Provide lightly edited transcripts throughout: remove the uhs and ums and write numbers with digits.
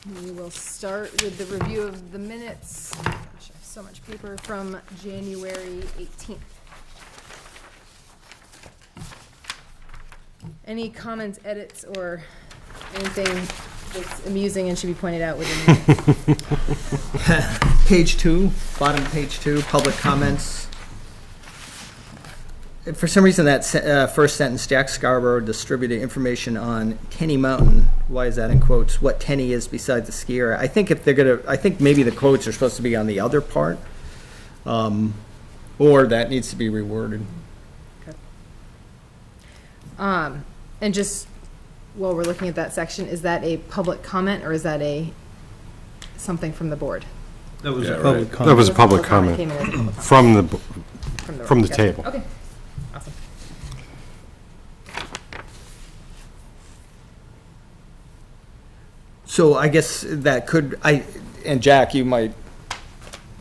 We will start with the review of the minutes. Gosh, I have so much paper from January 18th. Any comments, edits, or anything that's amusing and should be pointed out within the minutes? Page 2, bottom page 2, public comments. For some reason, that first sentence, Jack Scarborough distributed information on Tenny Mountain. Why is that in quotes? What Tenny is besides a skier. I think if they're gonna, I think maybe the quotes are supposed to be on the other part, or that needs to be reworded. Okay. And just while we're looking at that section, is that a public comment or is that something from the board? That was Yeah, a public right. comment. That was a public Came comment in as a public comment. from the Gotcha. table. Okay, awesome. So I guess that could, and Jack, you might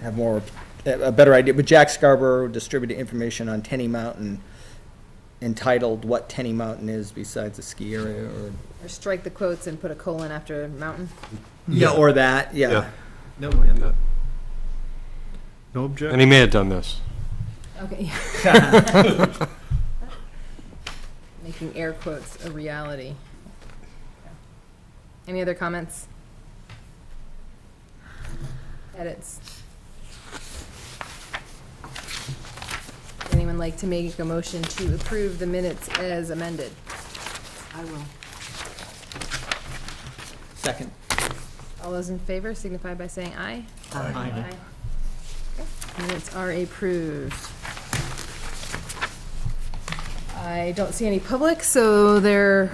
have a better idea, but Jack Scarborough distributed information on Tenny Mountain entitled What Tenny Mountain Is Besides a Ski Area, or strike the quotes and put a colon after mountain. yeah, or that, yeah. Yeah. No, And no objection. he may have done this. Okay. Making air quotes a reality. Any other comments? Edits? Would anyone like to make a motion to approve the minutes as amended? I will. Second. All those in favor signify by saying aye. Aye. Okay. Minutes are approved. I don't see any public, so there are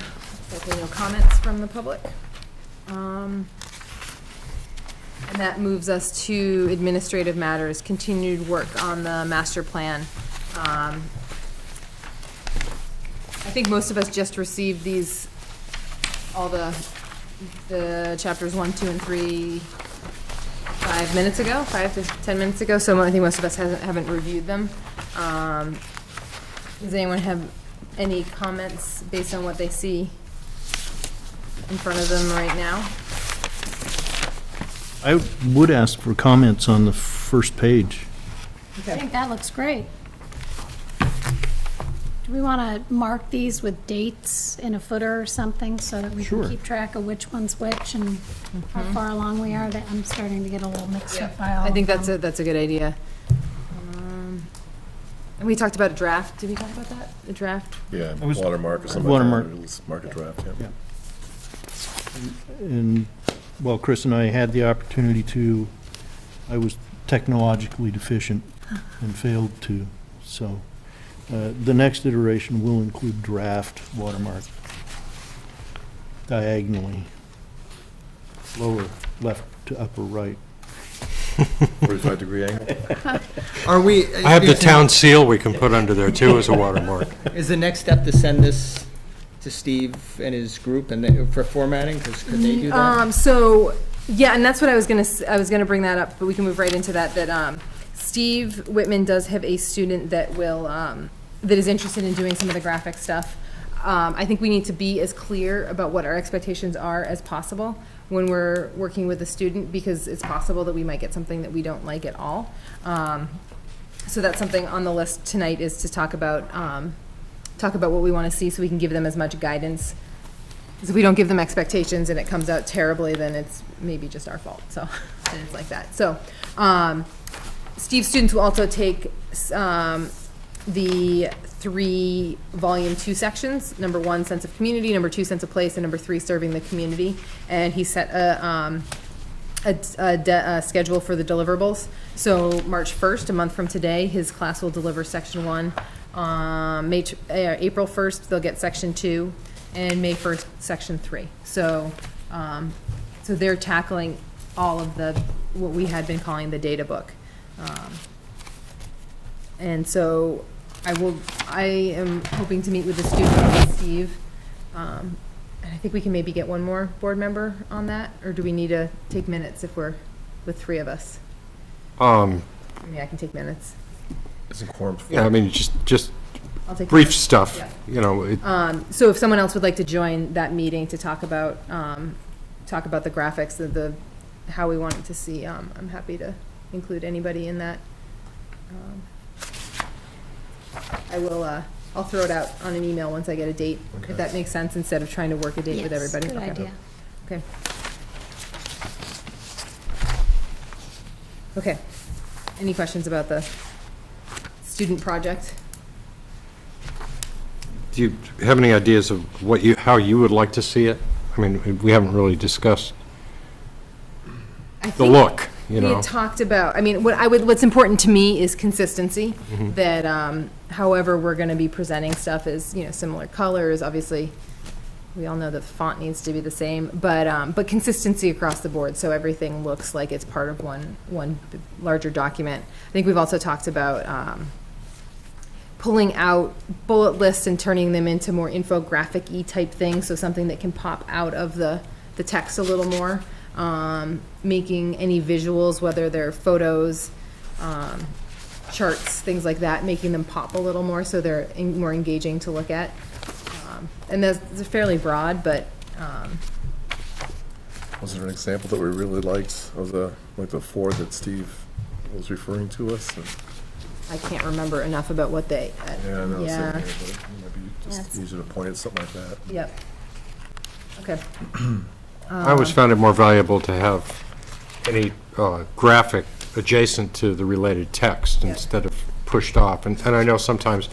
no comments from the public. And that moves us to administrative matters, continued work on the master plan. I think most of us just received these, all the chapters 1, 2, and 3 5 minutes ago, 5 to 10 minutes ago, so I think most of us haven't reviewed them. Does anyone have any comments based on what they see in front of them right now? I would ask for comments on the first page. I think that looks great. Do we want to mark these with dates in a footer or something so that we Sure. can keep track of which one's which and how far along we are? I'm starting to get a little mixed up by all I think of them. that's a good idea. And we talked about a draft. Did we talk about that? The draft? Yeah, was- watermark or something. Watermark. Like that. Market draft, yeah. And, well, Chris and I had the opportunity to, I was technologically deficient and failed to, so the next iteration will include draft watermark diagonally, lower left to upper right. 45-degree angle. Are we? I have the town seal we can put under there too as a watermark. Is the next step to send this to Steve and his group and for formatting? Because could they do that? So, yeah, and that's what I was gonna bring that up, but we can move right into that, Steve Whitman does have a student that will, that is interested in doing some of the graphic stuff. I think we need to be as clear about what our expectations are as possible when we're working with a student, because it's possible that we might get something that we don't like at all. So that's something on the list tonight, is to talk about what we want to see so we can give them as much guidance. Because if we don't give them expectations and it comes out terribly, then it's maybe just our fault. So, and it's like that. So, Steve's students will also take the 3 volume 2 sections. Number 1, sense of community. Number 2, sense of place. And number 3, serving the community. And he set a schedule for the deliverables. So March 1st, a month from today, his class will deliver section 1. April 1st, they'll get section 2, and May 1st, section 3. So, so they're tackling all of what we had been calling the data book. And so I am hoping to meet with the student and Steve. And I think we can maybe get one more board member on that, or do we need to take minutes if we're with 3 of us? I mean, I can take minutes. Isn't quorum? Yeah, I mean, just I'll take brief minutes. stuff, Yeah. you know. So if someone else would like to join that meeting to talk about talk about the graphics, how we want it to see, I'm happy to include anybody in that. I'll throw it out on an email once I get a date, Okay. if that makes sense, instead of trying to work a date with Yes, everybody. good Okay. idea. Okay. Okay. Any questions about the student project? Do you have any ideas of how you would like to see it? I mean, we haven't really discussed I the think look, you We know? had talked about, I mean, what's important to me is consistency, that however we're going to be presenting stuff is, similar colors, obviously, we all know that the font needs to be the same, but consistency across the board, so everything looks like it's part of one larger document. I think we've also talked about pulling out bullet lists and turning them into more infographic-y type things, so something that can pop out of the text a little more. Making any visuals, whether they're photos, charts, things like that, making them pop a little more so they're more engaging to look at. And that's fairly broad, but Was there an example that we really liked of the four that Steve was referring to us? I can't remember enough about what they. Yeah, I know. it's Yeah. in here, but it might be just Yes. easier to point at something like that. Yep. Okay. I always found it more valuable to have any graphic adjacent to the related text Yep. instead of pushed off. And I know sometimes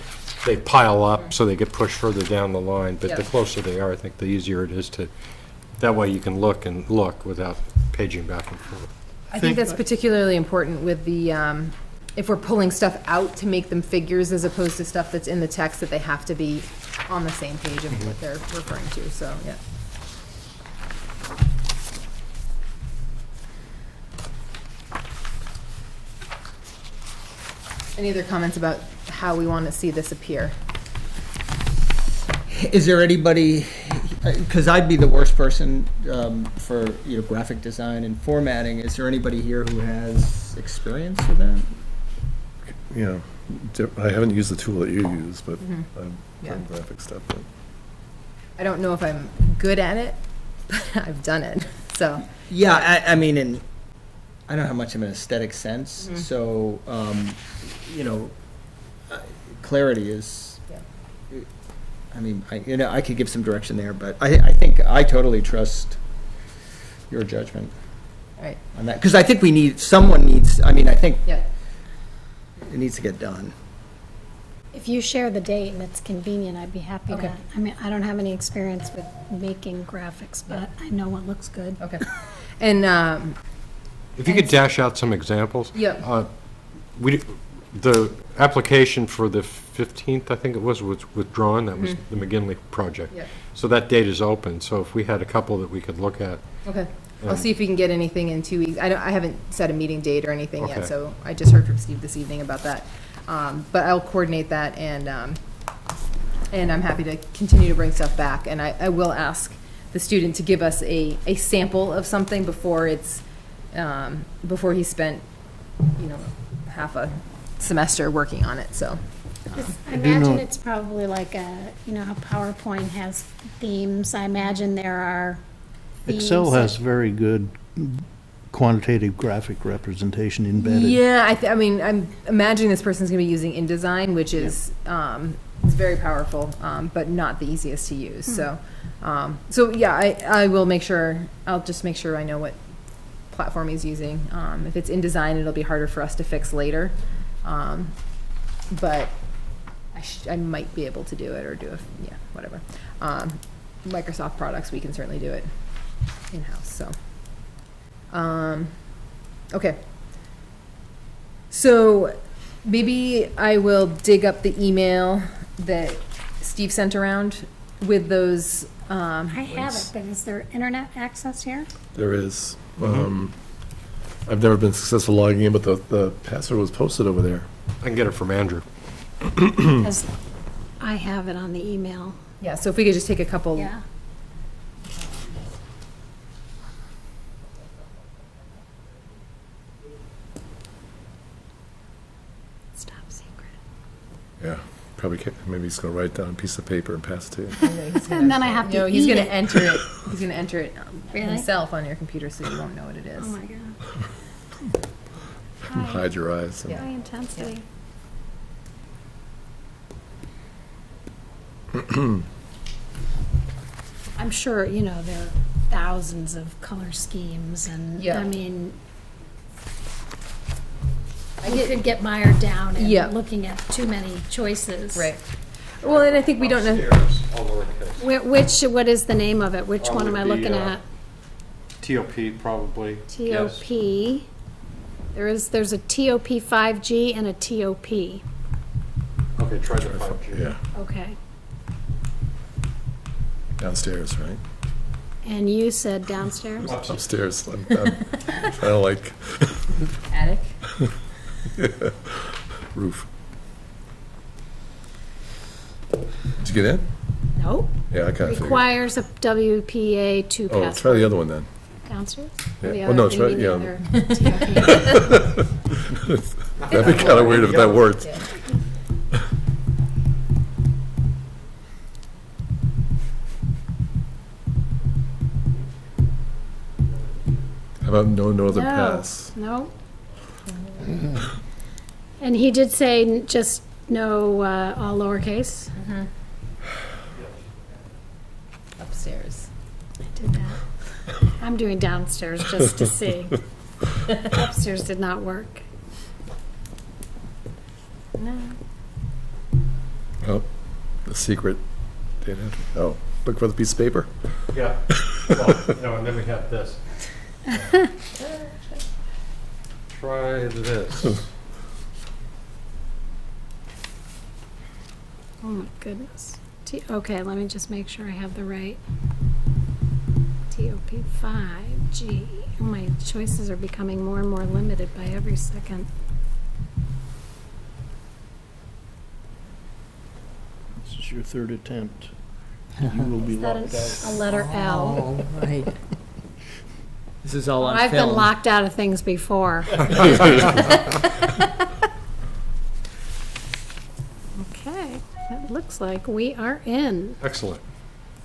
they pile up, so they get pushed further down the line, but the Yep. closer they are, I think the easier it is to, that way you can look and look without paging back and forth. I think that's particularly important with the, if we're pulling stuff out to make them figures as opposed to stuff that's in the text, that they have to be on the same page of what they're referring to, so, yeah. Any other comments about how we want to see this appear? Is there anybody, because I'd be the worst person for, graphic design and formatting, is there anybody here who has experience with that? You know, I haven't used the tool that you use, but I've Yeah. done graphic stuff. But I don't know if I'm good at it, but I've done it, so. Yeah, I mean, and I don't have much of an aesthetic sense, so, clarity is, Yeah. I mean, I could give some direction there, but I think I totally trust your judgment All right, on that, because I think someone needs, I think yeah. it needs to get done. If you share the date and it's convenient, I'd be happy Okay. to. I mean, I don't have any experience with making graphics, but I know what looks good. Okay. And, If you could dash out some examples. Yep. The application for the 15th, I think it was withdrawn. That was the McGinley project. Yep. So that date is open, so if we had a couple that we could look at. okay, I'll see if we can get anything in 2 weeks. I haven't set a meeting date or anything yet, Okay. so I just heard from Steve this evening about that. But I'll coordinate that, and I'm happy to continue to bring stuff back. And I will ask the student to give us a sample of something before before he spent, half a semester working on it, so. I do imagine know- it's probably like how PowerPoint has themes. I imagine there are themes. Excel that- has very good quantitative graphic representation embedded. Yeah, I'm imagining this person's gonna be using InDesign, which is, it's very powerful, but not the easiest to use, so. Yeah, I will make sure, I'll just make sure I know what platform he's using. If it's InDesign, it'll be harder for us to fix later. But I might be able to do it, or whatever. Microsoft products, we can certainly do it in-house, so. Okay. So maybe I will dig up the email that Steve sent around with those, I have it, but is there internet access here? there is. I've never been successful logging in, but the password was posted over there. I can get it from Andrew. Because I have it on the email. yeah, so if we could just take a couple. Yeah. It's top secret. Yeah, probably can't, maybe he's gonna write it down on a piece of paper and pass it to you. And then I have to No, he's eat gonna it. enter it. He's gonna enter it Really? himself on your computer, so you won't know what it is. Oh, my God. Hide your eyes. Yeah. High intensity. I'm sure, you know, there are thousands of color schemes and, Yeah. I mean, I could get mired down Yeah. in looking at too many choices. Right. Well, and I think we don't know. Upstairs, all lowercase. What is the name of it? Which one am I Would be, looking at? TOP, probably. Yes. TOP. There's a TOP 5G and a TOP. Okay, try the 5G. Yeah, Okay. downstairs, right? And you said downstairs? Upstairs. I'm kind of like Attic. roof. Did you get in? Nope. Yeah, I kind of figured. Requires a WPA 2 Oh, password. try the other one then. Downstairs? Yeah. Or the Oh, other- no, you try- mean the yeah. other TOP? That'd be kind of weird if that worked. Yeah. How about no northern No, pass? no. And he did say just no, all lowercase. Upstairs. I did that. I'm doing downstairs just to see. Upstairs did not work. No. Oh, the secret. Oh, look for the piece of paper. Yeah. Well, no, and then we have this. Try this. Oh my goodness. Okay, let me just make sure I have the right. TOP 5G. Oh, my choices are becoming more and more limited by every second. This is your third attempt. You will be Is that locked out. a letter L? Oh, right. This is all on I've been film. locked out of things before. Okay, it looks like we are in. Excellent.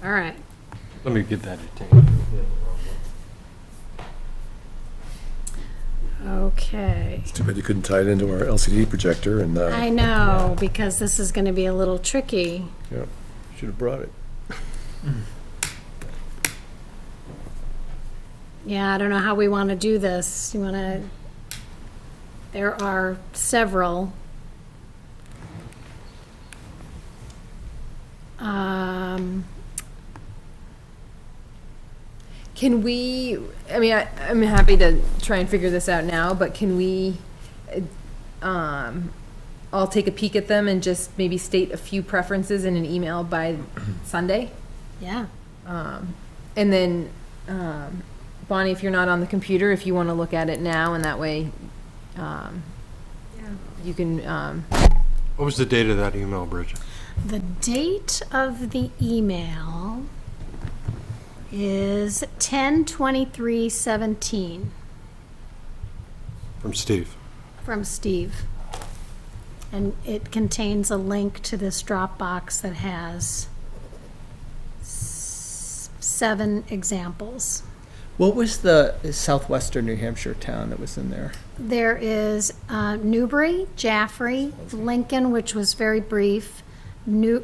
All right. Let me get that detained. Okay. It's too bad you couldn't tie it into our LCD projector and, I know, because this is going to be a little tricky. yeah. Should have brought it. Yeah, I don't know how we want to do this. You want to, there are several. Can we, I mean, I'm happy to try and figure this out now, but can we, all take a peek at them and just maybe state a few preferences in an email by Sunday? Yeah. And then, Bonnie, if you're not on the computer, if you want to look at it now, and that way, you can, What was the date of that email, Bridget? The date of the email is 10/23/17 From Steve. from Steve. And it contains a link to this Dropbox that has 7 examples. What was the southwestern New Hampshire town that was in there? There is Newbury, Jaffrey, Lincoln, which was very brief. There's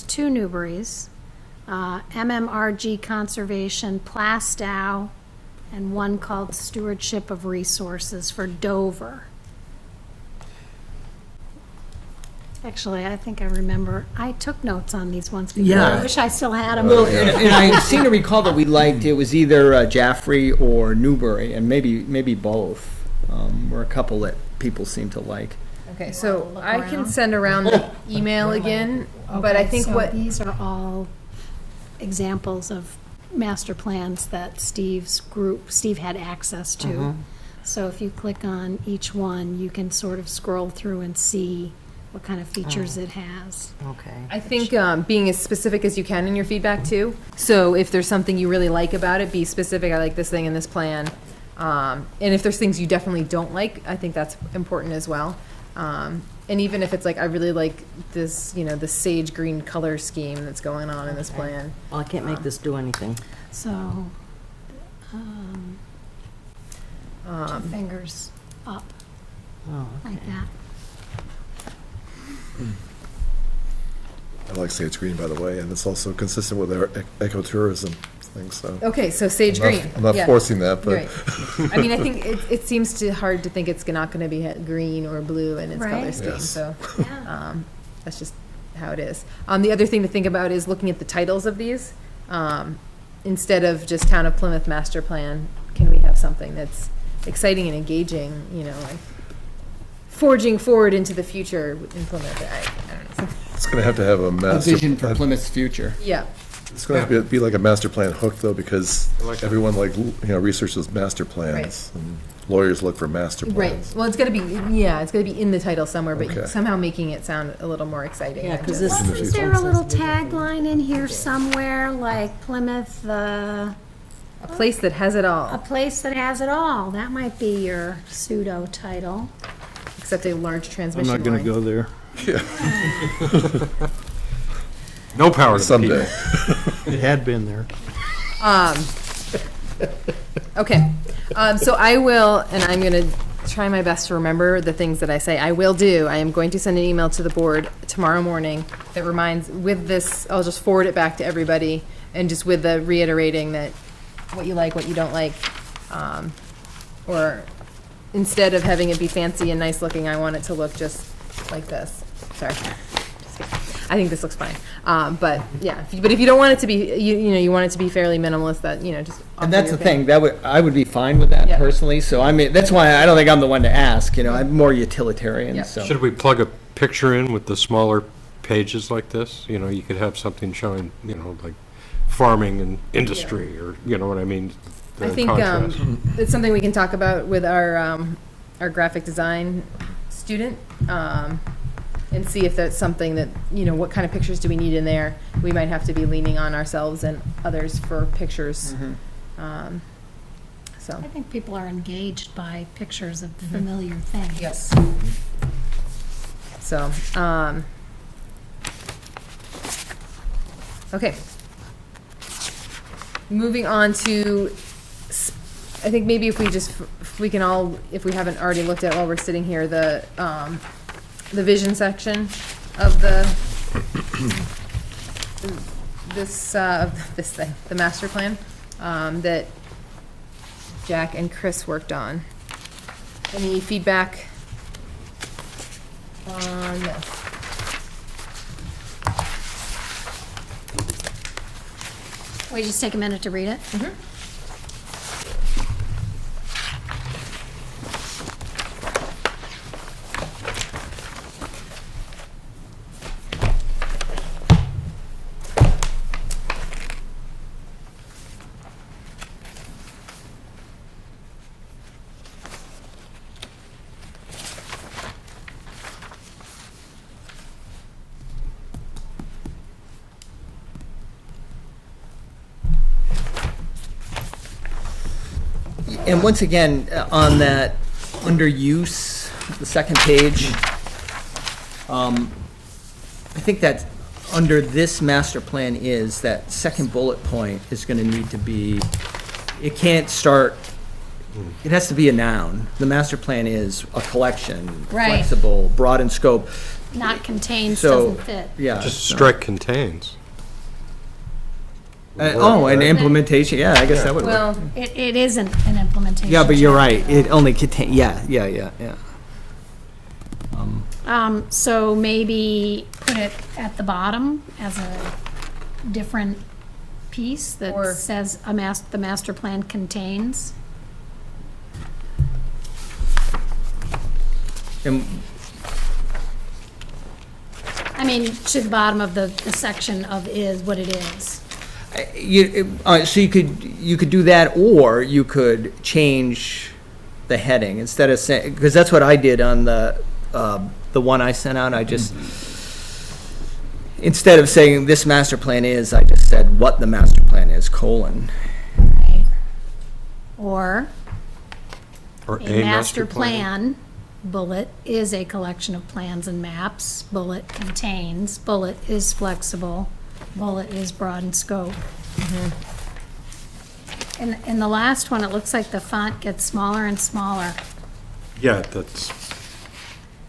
2 Newburys, MMRG Conservation, Plastow, and one called Stewardship of Resources for Dover. Actually, I think I remember, I took notes on these ones before. Yeah. I wish I still had them. Well, and I seem to recall that we liked, it was either Jaffrey or Newbury, and maybe both. Were a couple that people seem to like. okay, so Look I can around. send around the email again, but I Okay, think so what, these are all examples of master plans that Steve had access to. So if you click on each one, you can sort of scroll through and see what kind of features it has. Okay. I think being as specific as you can in your feedback too. So if there's something you really like about it, be specific. I like this thing in this plan. And if there's things you definitely don't like, I think that's important as well. And And even if it's like, I really like this, you know, the sage green color scheme that's going on in this plan. Well, I can't make this do anything. So, two fingers up, Oh, like that. I like sage green, by the way, and it's also consistent with our ecotourism thing, so. Okay, so sage green. I'm not yeah. forcing that, but. Right. I mean, I think it seems hard to think it's not going to be green or blue in its color Right. scheme, Yes. so Yeah. that's just how it is. The other thing to think about is looking at the titles of these. Instead of just Town of Plymouth Master Plan, can we have something that's exciting and engaging, you know, like forging forward into the future in Plymouth? I don't know. It's gonna have to have a A master. vision for Plymouth's future. Yeah. It's gonna have to be like a master plan hook, though, because I like that. everyone researches master plans. And lawyers look for master Right. plans. Well, it's got to be, it's got to be in the title somewhere, but Okay. somehow making it sound a little more exciting. Yeah, than 'cause just- this- Wasn't there a little tagline in here somewhere, like Plymouth, A place that has it a all, place that has it all? That might be your pseudo title. except a large I'm transmission not gonna line. go there. No power to the Someday. people. It had been there. Okay, so I will, and I'm going to try my best to remember the things that I say. I am going to send an email to the board tomorrow morning that reminds, with this, I'll just forward it back to everybody, and just with the reiterating that what you like, what you don't like, or instead of having it be fancy and nice looking, I want it to look just like this. Sorry. I think this looks fine. But yeah, but if you don't want it to be, you want it to be fairly minimalist, that, just. And that's the offer your thing, I would be fine with that Yeah. personally, so I mean, that's why I don't think I'm the one to ask, I'm more utilitarian, Yeah. so. Should we plug a picture in with the smaller pages like this? You could have something showing, like farming and industry, or, you know what I mean? I The think contrast. it's something we can talk about with our graphic design student, and see if that's something that, what kind of pictures do we need in there? We might have to be leaning on ourselves and others for pictures. So, I think people are engaged by pictures of familiar things. yes. So, okay. Moving on to, I think maybe if we can all, if we haven't already looked at while we're sitting here, the vision section of this thing, the master plan, that Jack and Chris worked on. Any feedback on this? We just take a minute to read it? And once again, on that, under use, the second page, I think that under this master plan is, that second bullet point is gonna need to be, it can't start, it has to be a noun. The master plan is a collection, Right. flexible, broad in scope, Not contains, so, doesn't fit. yeah. Just so- strike contains. and implementation, yeah, I guess that would work. Well, It isn't an implementation. Yeah, but you're chapter, right, though. it only contain, yeah. So maybe put it at the bottom as a different piece Or- that says the master plan contains. And I mean, to the bottom of the section of is what it is. so you could do that, or you could change the heading instead of saying, because that's what I did on the one I sent out. I just, instead of saying this master plan is, I just said what the master plan is, colon. Right. Or Or a master plan bullet is a collection of plans and maps, bullet contains, bullet is flexible, bullet is broad in scope. In the last one, it looks like the font gets smaller and smaller. Yeah, that's,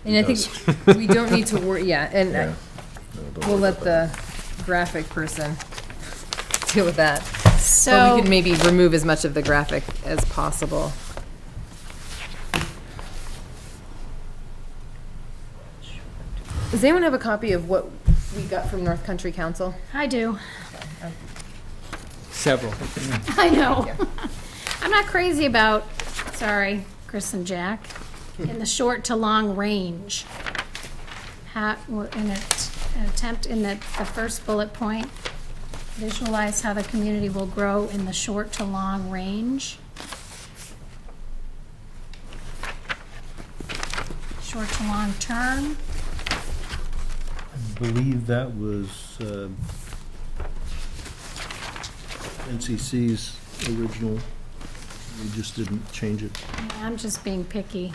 And I think we don't need to worry, yeah, and Yeah. we'll let the graphic person deal with that. But So. we could maybe remove as much of the graphic as possible. Does anyone have a copy of what we got from North Country Council? I do. Several. I know. I'm not crazy about, sorry, Chris and Jack, in the short to long range. In an attempt in the first bullet point, visualize how the community will grow in the short to long range. Short to long term. I believe that was NCC's original. We just didn't change it. Yeah, I'm just being picky.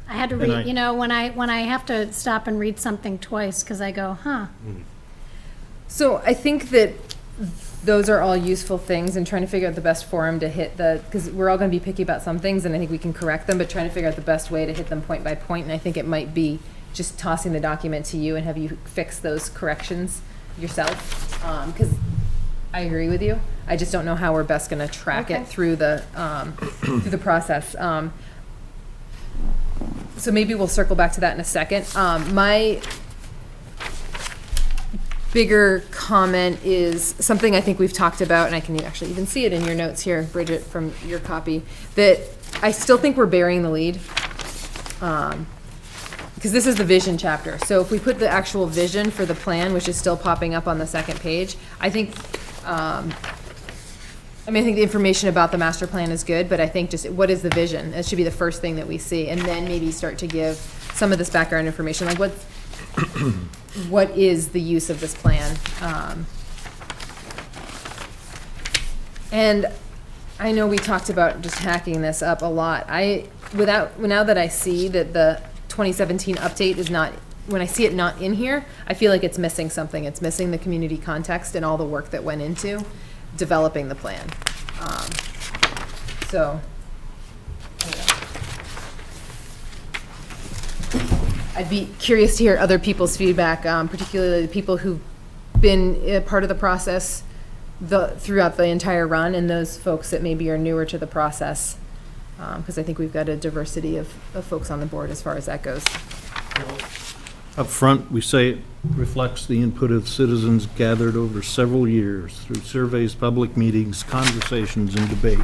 I had to And I- read, you know, when I have to stop and read something twice, because I go, huh. So I think that those are all useful things, and trying to figure out the best forum to hit because we're all gonna be picky about some things, and I think we can correct them, but trying to figure out the best way to hit them point by point, and I think it might be just tossing the document to you and have you fix those corrections yourself, because I agree with you. I just don't know how we're best gonna track Okay. it through the process. So maybe we'll circle back to that in a second. My bigger comment is something I think we've talked about, and I can actually even see it in your notes here, Bridget, from your copy, that I still think we're burying the lead. Because this is the vision chapter. So if we put the actual vision for the plan, which is still popping up on the second page, I think, I think the information about the master plan is good, but I think just, what is the vision? It should be the first thing that we see, and then maybe start to give some of this background information, like what is the use of this plan? And I know we talked about just hacking this up a lot. Now that I see that the 2017 update is not, when I see it not in here, I feel like it's missing something. It's missing the community context and all the work that went into developing the plan. So, I'd be curious to hear other people's feedback, particularly the people who've been a part of the process throughout the entire run, and those folks that maybe are newer to the process, because I think we've got a diversity of folks on the board as far as that goes. Up front, we say it reflects the input of citizens gathered over several years through surveys, public meetings, conversations, and debate.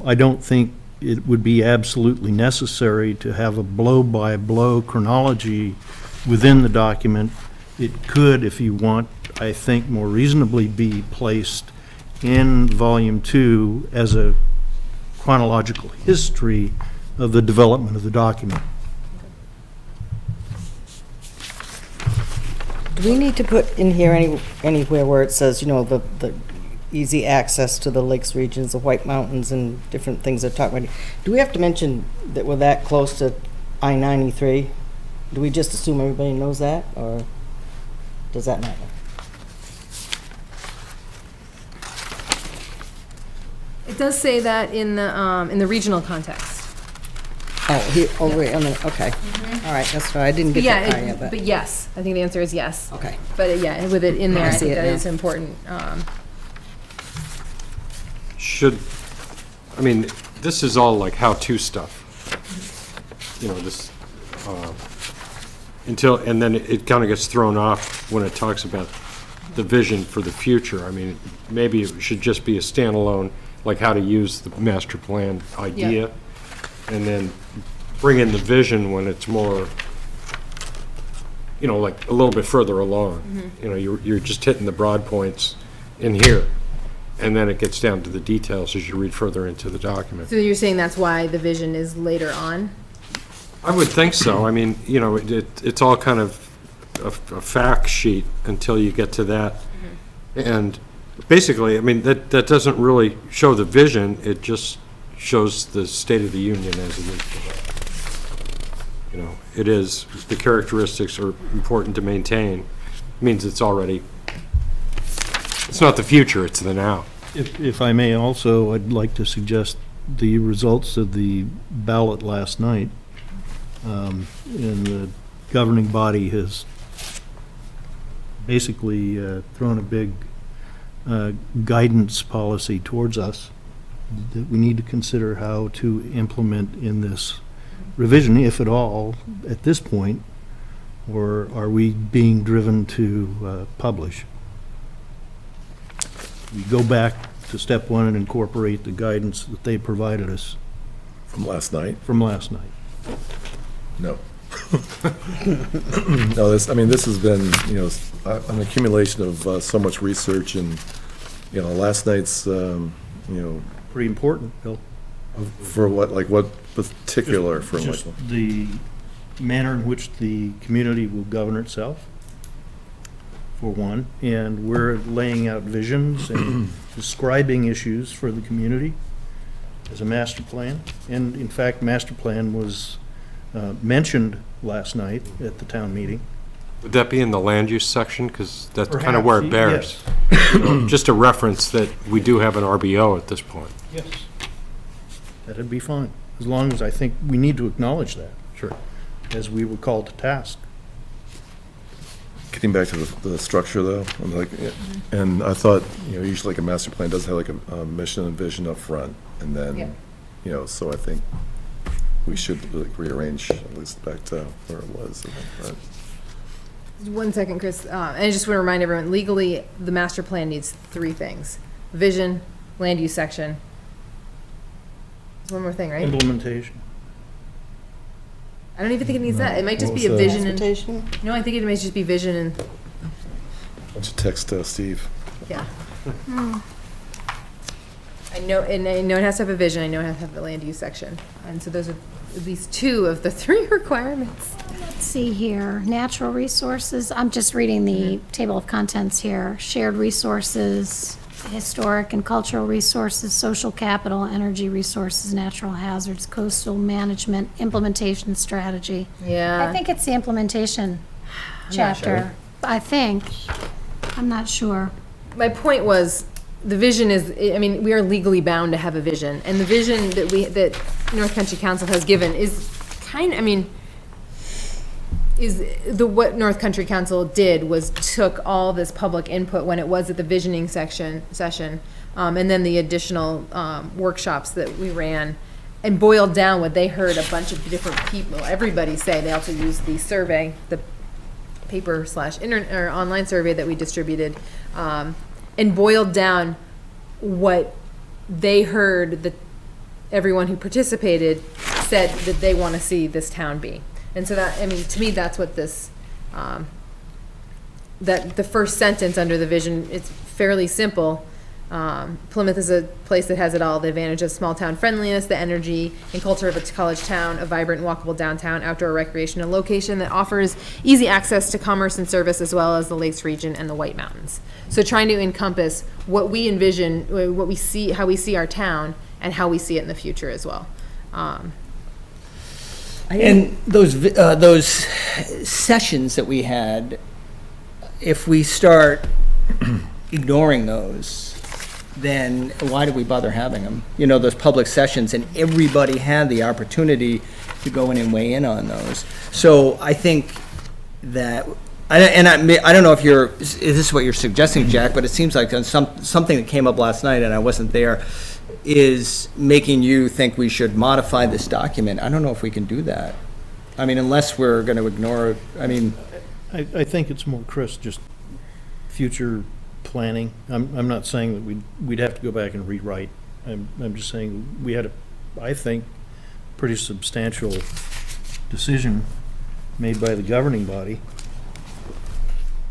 I don't think it would be absolutely necessary to have a blow-by-blow chronology within the document. It could, if you want, I think, more reasonably be placed in Volume 2 as a chronological history of the development of the document. Do we need to put in here anywhere where it says, you know, the easy access to the lakes regions, the White Mountains, and different things they're talking about? Do we have to mention that we're that close to I-93? Do we just assume everybody knows that, or does that matter? It does say that in the regional context. Oh, here, oh, wait, okay. All right, that's right, I didn't get that far yet, But yes, I think the answer is yes. okay. But yeah, with it in there, I I see think it that now. is important. This is all like how-to stuff. You know, this, and then it kind of gets thrown off when it talks about the vision for the future. I mean, maybe it should just be a standalone, like how to use the master plan idea, and then bring in the vision when it's more, like a little bit further along. You know, you're just hitting the broad points in here, and then it gets down to the details as you read further into the document. So you're saying that's why the vision is later on? I would think so. I mean, it's all kind of a fact sheet until you get to that. And basically, I mean, that doesn't really show the vision, it just shows the state of the union as it is today. You know, it is, the characteristics are important to maintain, means it's already, it's not the future, it's the now. If I may also, I'd like to suggest the results of the ballot last night, and the governing body has basically thrown a big guidance policy towards us that we need to consider how to implement in this revision, if at all, at this point, or are we being driven to publish? We go back to step one and incorporate the guidance that they provided us From last night? from last night. No. No, this, I mean, this has been, an accumulation of so much research and, last night's, Pretty important, Bill. for what, like what particular, for Just what? the manner in which the community will govern itself, for one, and we're laying out visions and describing issues for the community as a master plan. And in fact, master plan was mentioned last night at the town meeting. Would that be in the land use section? Because that's kind of where it Perhaps, bears. Just a reference that we do have an RBO at this point. Yes. That'd be fine, as long as I think we need to acknowledge that, Sure. as we were called to task. Getting back to the structure though, I'm like, and I thought, usually like a master plan does have like a mission and vision up front, and then, so I think we should like rearrange at least back to where it was. Right? 1 second, Chris. And I just want to remind everyone, legally, the master plan needs 3 things: vision, land use section. There's one more thing, right? Implementation. I don't even think it needs that. It might just What be a was that? vision and, Transportation? no, I think it might just be vision and, Why don't you text Steve? yeah. I know it has to have a vision. I know it has to have the land use section. And so those are at least 2 of the 3 requirements. Let's see here, natural resources, I'm just reading the table of contents here. Shared resources, historic and cultural resources, social capital, energy resources, natural hazards, coastal management, implementation strategy. Yeah. I think it's the implementation not chapter. I think, I'm not sure. My point was, the vision is, I mean, we are legally bound to have a vision, and the vision that North Country Council has given is what North Country Council did was took all this public input when it was at the visioning session, and then the additional workshops that we ran, and boiled down what they heard a bunch of different people, everybody say. They also used the survey, the paper/internet or online survey that we distributed, and boiled down what they heard that everyone who participated said that they want to see this town be. And so that, I mean, to me, that's what this, that the first sentence under the vision, it's fairly simple. Plymouth is a place that has it all: the advantage of small town friendliness, the energy and culture of a college town, a vibrant walkable downtown, outdoor recreation, a location that offers easy access to commerce and service, as well as the Lakes region and the White Mountains. So trying to encompass what we envision, what we see, how we see our town, and how we see it in the future as well. And those sessions that we had, if we start ignoring those, then why do we bother having them? Those public sessions, and everybody had the opportunity to go in and weigh in on those. So I think that, I don't know if is this what you're suggesting, Jack, but it seems like something that came up last night, and I wasn't there, is making you think we should modify this document. I don't know if we can do that. I mean, unless we're going to ignore, I think it's more, Chris, just future planning. I'm not saying that we'd have to go back and rewrite. I'm just saying we had I think, pretty substantial decision made by the governing body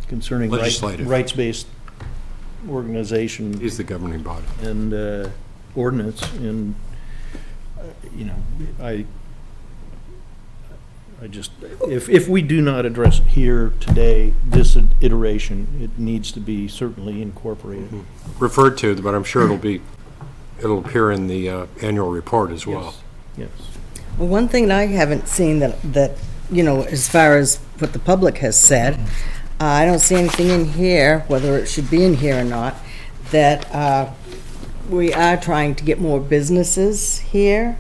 concerning Legislative. rights-based organization He's the governing body. and ordinance, and, I just, if we do not address it here today, this iteration, it needs to be certainly incorporated. Referred to, but I'm sure it'll be it'll appear in the annual report as well. Yes. Well, one thing that I haven't seen that, you know, as far as what the public has said, I don't see anything in here, whether it should be in here or not, that we are trying to get more businesses here,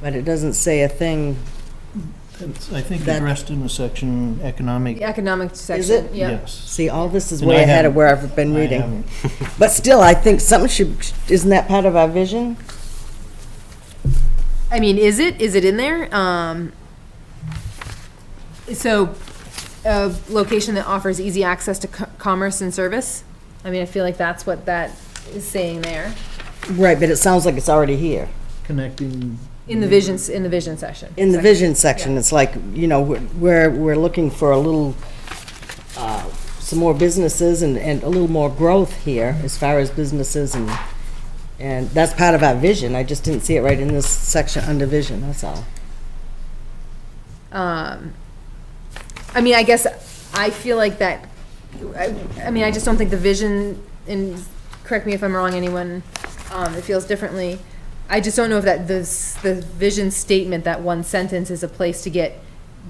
but it doesn't say a thing. It's, I think, That- addressed in the section economic. The economic section. Is it? Yeah. Yes. See, all this is And way I ahead of haven't- where I've been I reading. haven't. But still, I think something should, isn't that part of our vision? I mean, is it in there? So, a location that offers easy access to commerce and service? I mean, I feel like that's what that is saying there. Right, but it sounds like it's already here. Connecting. In the vision section. In the vision section, Yeah. it's like, you know, we're looking for a little, some more businesses and a little more growth here as far as businesses and that's part of our vision. I just didn't see it right in this section under vision, that's all. I mean, I guess I feel like that, I mean, I just don't think the vision, and correct me if I'm wrong, anyone, that feels differently. I just don't know if that the vision statement, that one sentence, is a place to get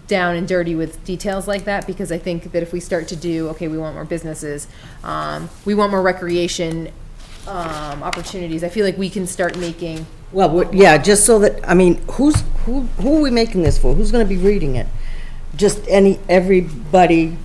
down and dirty with details like that, because I think that if we start to do, okay, we want more businesses, we want more recreation opportunities, I feel like we can start making. Well, yeah, just so that, I mean, who are we making this for? Who's gonna be reading it? Just everybody?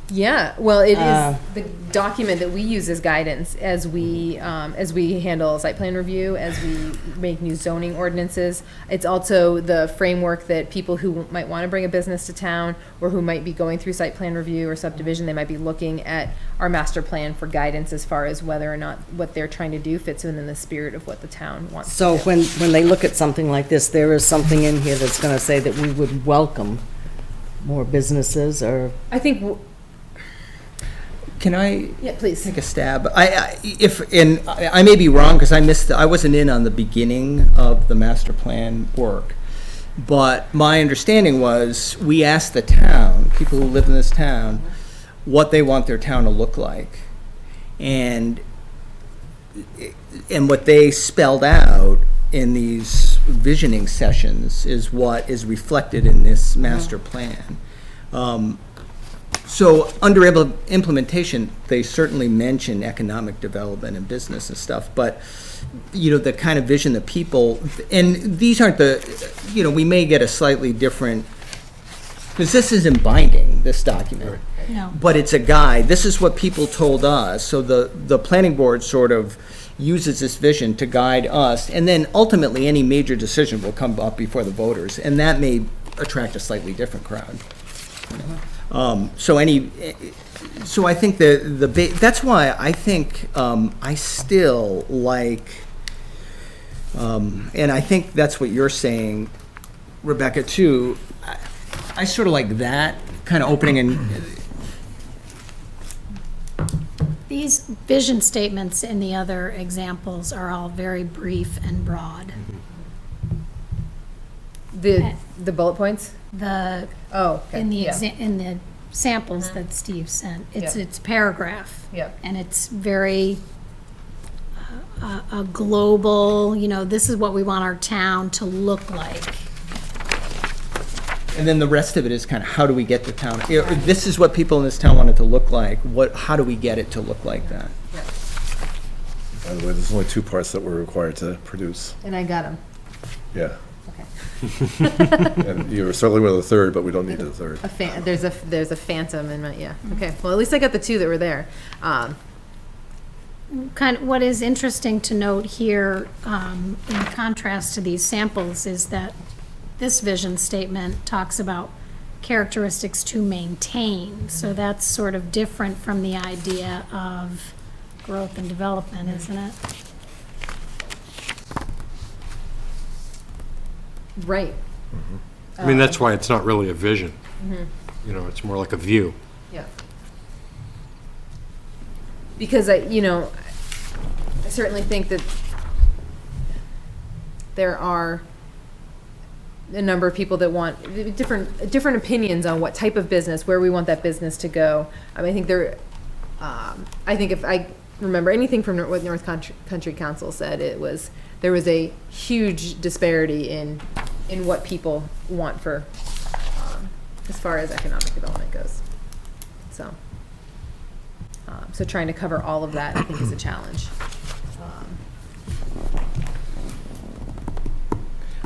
Yeah, well, it Uh, is the document that we use as guidance as we handle site plan review, as we make new zoning ordinances. It's also the framework that people who might want to bring a business to town, or who might be going through site plan review or subdivision, they might be looking at our master plan for guidance as far as whether or not what they're trying to do fits within the spirit of what the town wants to So do. when they look at something like this, there is something in here that's gonna say that we would welcome more businesses or, I think, Can I yeah, please. take a stab? I may be wrong, because I wasn't in on the beginning of the master plan work. But my understanding was, we asked the town, people who live in this town, what they want their town to look like. And what they spelled out in these visioning sessions is what is reflected in this master plan. So under implementation, they certainly mention economic development and business and stuff, but, you know, the kind of vision that people, and these aren't we may get a slightly different, because this isn't binding, this document. No. But it's a guide. This is what people told us. So the planning board sort of uses this vision to guide us, and then ultimately any major decision will come up before the voters, and that may attract a slightly different crowd. So I think that's why I think I still like, and I think that's what you're saying, Rebecca, too. I sort of like that kind of opening and. These vision statements in the other examples are all very brief and broad. The bullet points? The, Oh, okay. in the, Yeah. in the samples that Steve sent, it's Yep. paragraph. Yep. And it's very, a global, you know, this is what we want our town to look like. And then the rest of it is kind of, how do we get the town, this is what people in this town want it to look like, how do we get it to look like that? By the way, there's only two parts that we're required to produce. And I got them. Yeah. Okay. And you were struggling with a third, but we don't need a third. There's a phantom in my, yeah. Okay, well, at least I got the two that were there. Kind of, what is interesting to note here, in contrast to these samples, is that this vision statement talks about characteristics to maintain. So that's sort of different from the idea of growth and development, isn't it? Right. I mean, that's why it's not really a vision. You know, it's more like a view. Yeah. Because I certainly think that there are a number of people that want different opinions on what type of business, where we want that business to go. I mean, I think remember anything from what North Country Council said. There was a huge disparity in what people want for, as far as economic development goes. So, so trying to cover all of that, I think, is a challenge.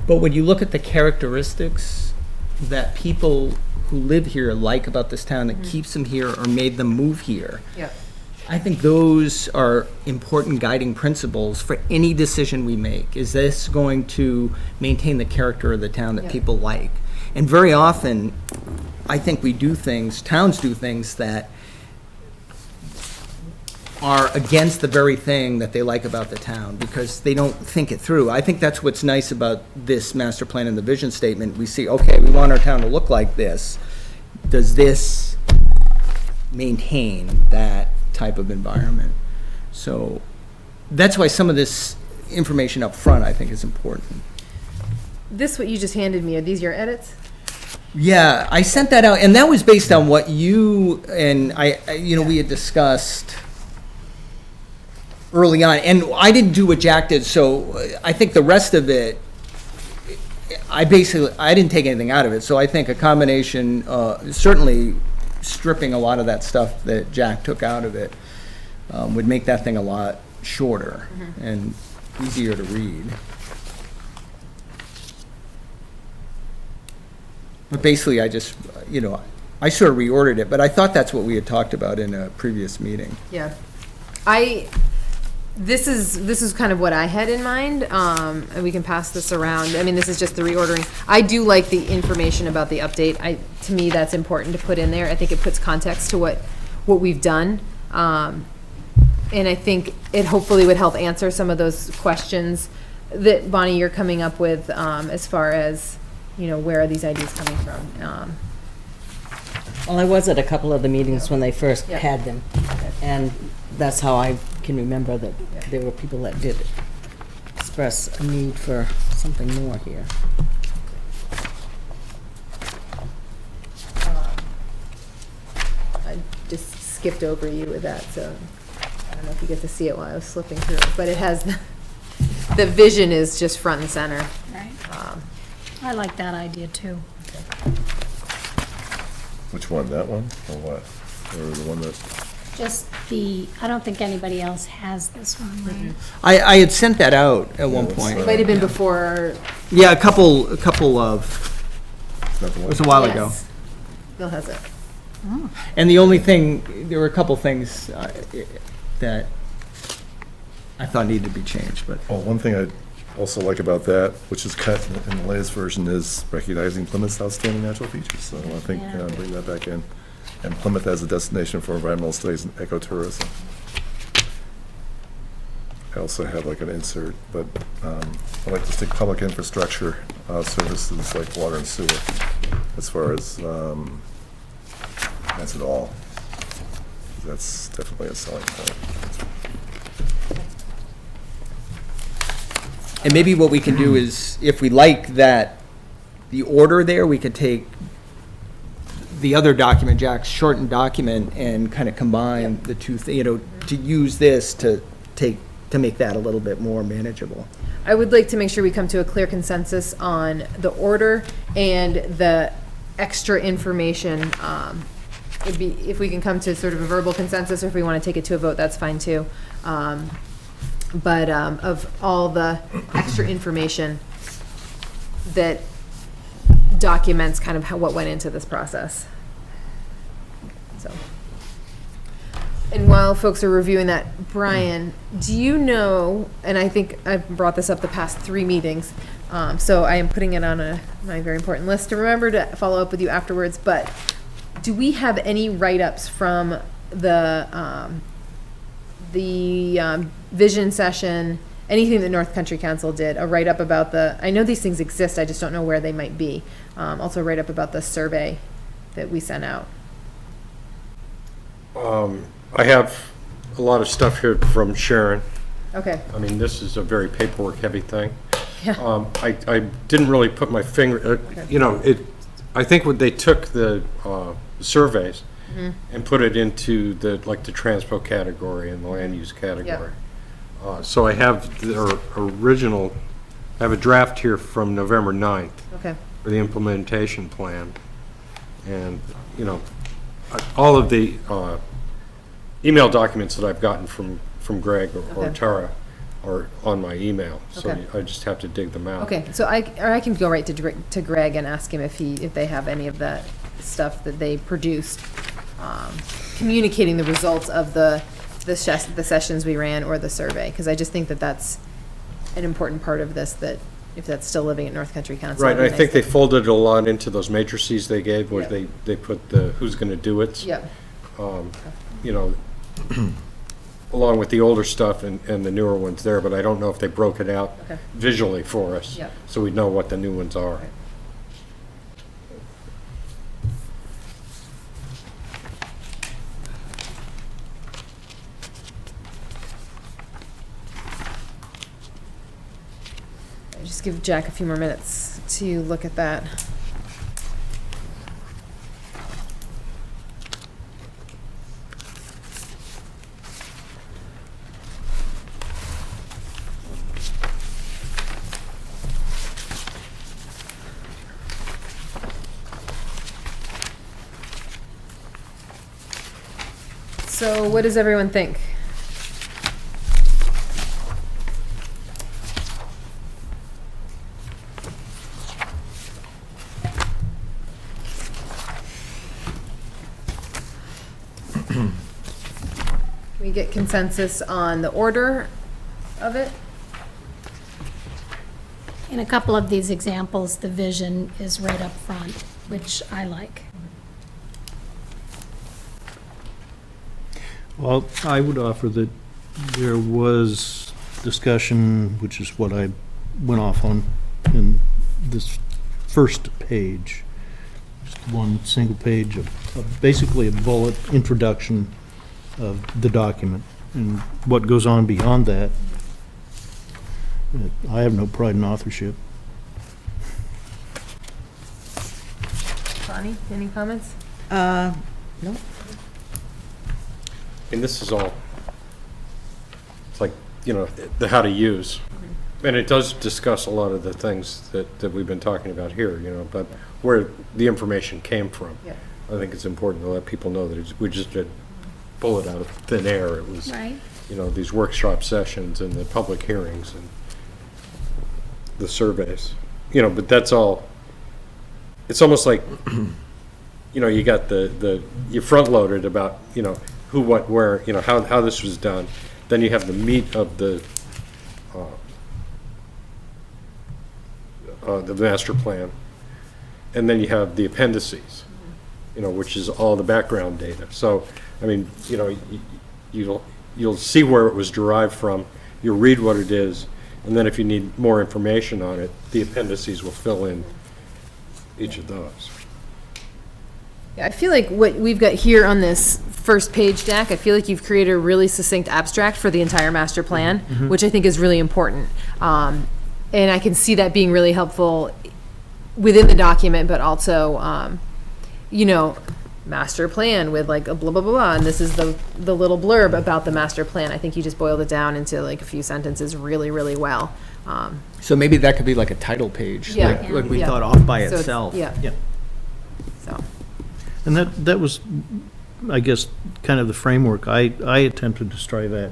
But when you look at the characteristics that people who live here like about this town that keeps them here or made them move here, Yep. I think those are important guiding principles for any decision we make. Is this going to maintain the character of the town that Yeah. people like? And very often, I think towns do things that are against the very thing that they like about the town because they don't think it through. I think that's what's nice about this master plan and the vision statement. We see, okay, we want our town to look like this. Does this maintain that type of environment? So that's why some of this information up front, I think, is important. This, what you just handed me, are these your edits? Yeah, I sent that out, and that was based on what you and we had discussed early on, and I didn't do what Jack did, so I think the rest of it, I didn't take anything out of it, so I think a combination, certainly stripping a lot of that stuff that Jack took out of it would make that thing a lot shorter and easier to read. But basically, I just, I sort of reordered it, but I thought that's what we had talked about in a previous meeting. Yeah. This is kind of what I had in mind, and we can pass this around. I mean, this is just the reordering. I do like the information about the update. To me, that's important to put in there. I think it puts context to what we've done. And I think it hopefully would help answer some of those questions that, Bonnie, you're coming up with, as far as, where are these ideas coming from? Well, I was at a couple of the meetings when they first Yeah. had them, and that's how I can remember that there were people that did express a need for something more here. I just skipped over you with that, so I don't know if you get to see it while I was flipping through it, but it has, the vision is just front and center. Right. Um, I like that idea too. Which one, that one, or what? Or the one that, Just I don't think anybody else has this one, right? I had sent that out at one Yeah, point. It might have been before. Yeah, a couple of, not the it one? was a while ago. Yes. Bill has it. And the only thing, there were a couple things that I thought needed to be changed, but. Oh, one thing I also like about that, which is cut in the latest version, is recognizing Plymouth's outstanding natural features. So I think Yeah. bring that back in. And Plymouth as a destination for environmental studies and ecotourism. I also have like an insert, but I like to stick public infrastructure services like water and sewer as far as that's it all. That's definitely a selling point. And maybe what we can do is, if we like that, the order there, we could take the other document, Jack's shortened document, and kind of combine the two, to use this to make that a little bit more manageable. I would like to make sure we come to a clear consensus on the order and the extra information. It'd be, if we can come to sort of a verbal consensus, or if we want to take it to a vote, that's fine too. But of all the extra information that documents kind of what went into this process. So, and while folks are reviewing that, Brian, do you know, and I think I've brought this up the past 3 meetings, so I am putting it on my very important list to remember to follow up with you afterwards, but do we have any write-ups from the vision session, anything that North Country Council did, a write-up about I know these things exist, I just don't know where they might be. Also a write-up about the survey that we sent out. I have a lot of stuff here from Sharon. Okay. I mean, this is a very paperwork-heavy thing. Yeah. I didn't really put my finger, I think when they took the surveys, and put it into the transpo category and the land use category. So I have their original, I have a draft here from November 9th Okay. for the implementation plan. And, you know, all of the email documents that I've gotten from Greg or Okay. Tara are on my email, so Okay. I just have to dig them out. Okay, so I can go right to Greg and ask him if they have any of that stuff that they produced, communicating the results of the sessions we ran or the survey, because I just think that that's an important part of this, that if that's still living at North Country Council. Right, it'd be I think they nice to- folded a lot into those matrices they gave, where Yeah. they put the who's gonna do it. Yeah, You know, along with the older stuff and the newer ones there, but I don't know if they broke it out Okay. visually for us. Yeah. So we know what the new ones are. Right. Just give Jack a few more minutes to look at that. So what does everyone think? Can we get consensus on the order of it? In a couple of these examples, the vision is right up front, which I like. Well, I would offer that there was discussion, which is what I went off on in this first page. Just one single page of basically a bullet introduction of the document. And what goes on beyond that, I have no pride in authorship. Bonnie, any comments? No. And this is all, it's like, you know, the how to use. And it does discuss a lot of the things that we've been talking about here, you know, but where the information came from. Yeah. I think it's important to let people know that we just did pull it out of thin air. It was, Right. you know, these workshop sessions and the public hearings and the surveys, you know, but that's all, it's almost like, you know, you got you front-loaded about, you know, who, what, where, you know, how this was done. Then you have the meat of the master plan. And then you have the appendices, you know, which is all the background data. So, I mean, you know, you'll see where it was derived from, you'll read what it is, and then if you need more information on it, the appendices will fill in each of those. Yeah, I feel like what we've got here on this first page, Jack, I feel like you've created a really succinct abstract for the entire master plan, which I think is really important. And I can see that being really helpful within the document, but also, you know, master plan with like a blah, blah, blah, blah, and this is the little blurb about the master plan. I think you just boiled it down into like a few sentences really, really well. So maybe that could be like a title page, Yeah. like we Yeah. thought off by So it's- itself. yeah. Yep. So, And that was, I guess, kind of the framework I attempted to strive at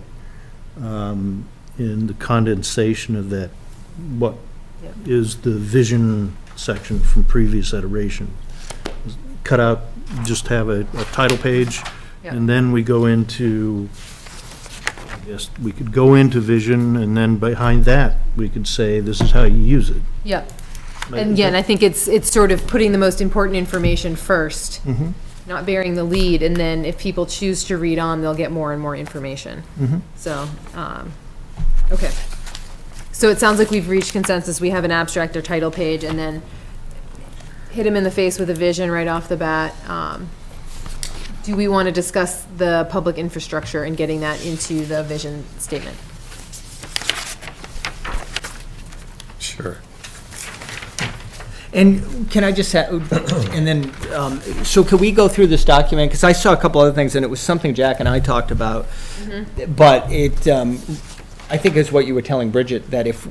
in the condensation of that. What Yep. is the vision section from previous iteration? Cut out, just have a title page, Yeah. and then we go into, I guess, we could go into vision, and then behind that, we could say, this is how you use it. yeah. And again, I think it's sort of putting the most important information first, Mhm. not bearing the lead, and then if people choose to read on, they'll get more and more information. Mhm. So, okay. So it sounds like we've reached consensus. We have an abstract or title page, and then hit him in the face with a vision right off the bat. Do we want to discuss the public infrastructure and getting that into the vision statement? Sure. And can I just, and then, so could we go through this document? Because I saw a couple other things, and it was something Jack and I talked about. But it, I think is what you were telling Bridget, that if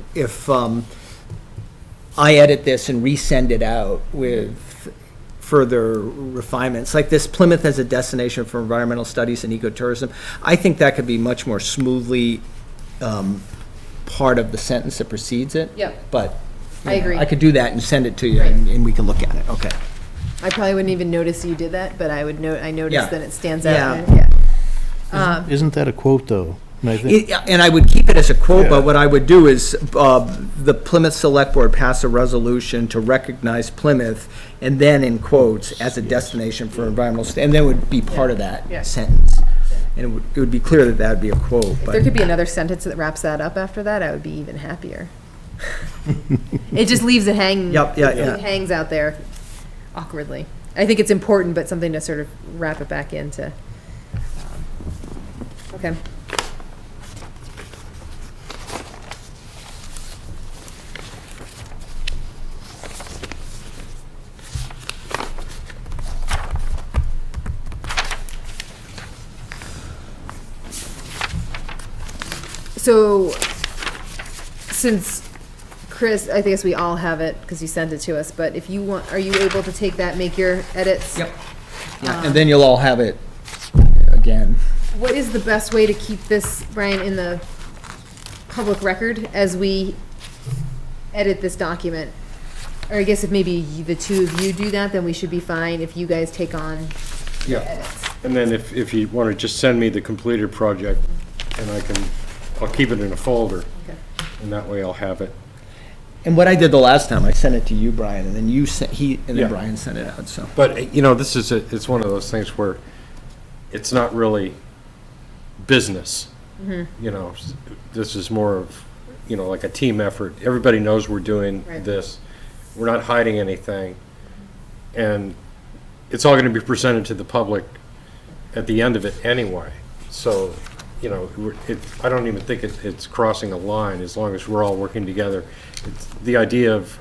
I edit this and resend it out with further refinements, like this Plymouth as a destination for environmental studies and ecotourism, I think that could be much more smoothly part of the sentence that precedes it. Yep. But I agree. I could do that and send it to you, Right. and we can look at it, okay. I probably wouldn't even notice you did that, but I would I noticed Yeah. that it stands Yeah. out. Yeah. Isn't that a quote, though? And I think, And I would keep it as a quote, Yeah. but what I would do is, the Plymouth Select Board pass a resolution to recognize Plymouth, and then in quotes, as a destination for environmental, and then it would be part of that Yeah. sentence. And it would be clear that that would be a quote, If but. there could be another sentence that wraps that up after that, I would be even happier. It just leaves it hanging. Yep, yeah, It yeah. hangs out there awkwardly. I think it's important, but something to sort of wrap it back into. Okay. So, since Chris, I guess we all have it because you sent it to us, but if you want, are you able to take that, make your edits? Yep. Yeah, and then you'll all have it again. What is the best way to keep this, Brian, in the public record as we edit this document? Or I guess if maybe the two of you do that, then we should be fine if you guys take on the Yeah. edits. And then if you want to just send me the completed project, and I'll keep it in a folder, Okay. and that way I'll have it. And what I did the last time, I sent it to you, Brian, and then you sent, and Yeah. then Brian sent it out, so. But, this is, it's one of those things where it's not really business. This is more of, like a team effort. Everybody knows we're doing Right. this. We're not hiding anything. And it's all going to be presented to the public at the end of it anyway. So, I don't even think it's crossing a line as long as we're all working together. It's the idea of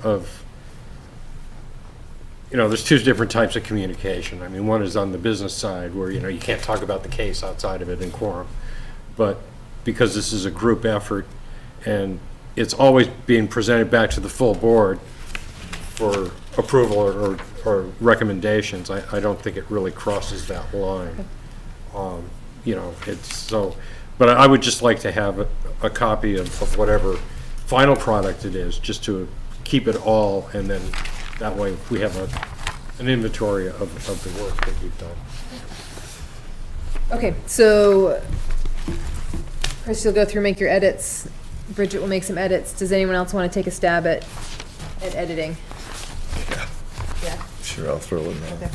there's two different types of communication. I mean, one is on the business side where, you can't talk about the case outside of it in quorum. But because this is a group effort and it's always being presented back to the full board for approval or recommendations, I don't think it really crosses that line. It's so, but I would just like to have a copy of whatever final product it is, just to keep it all, and then that way we have an inventory of the work that we've done. Okay, so Chris, you'll go through, make your edits. Bridget will make some edits. Does anyone else want to take a stab at editing? Yeah. Yeah. Sure, I'll throw it in there.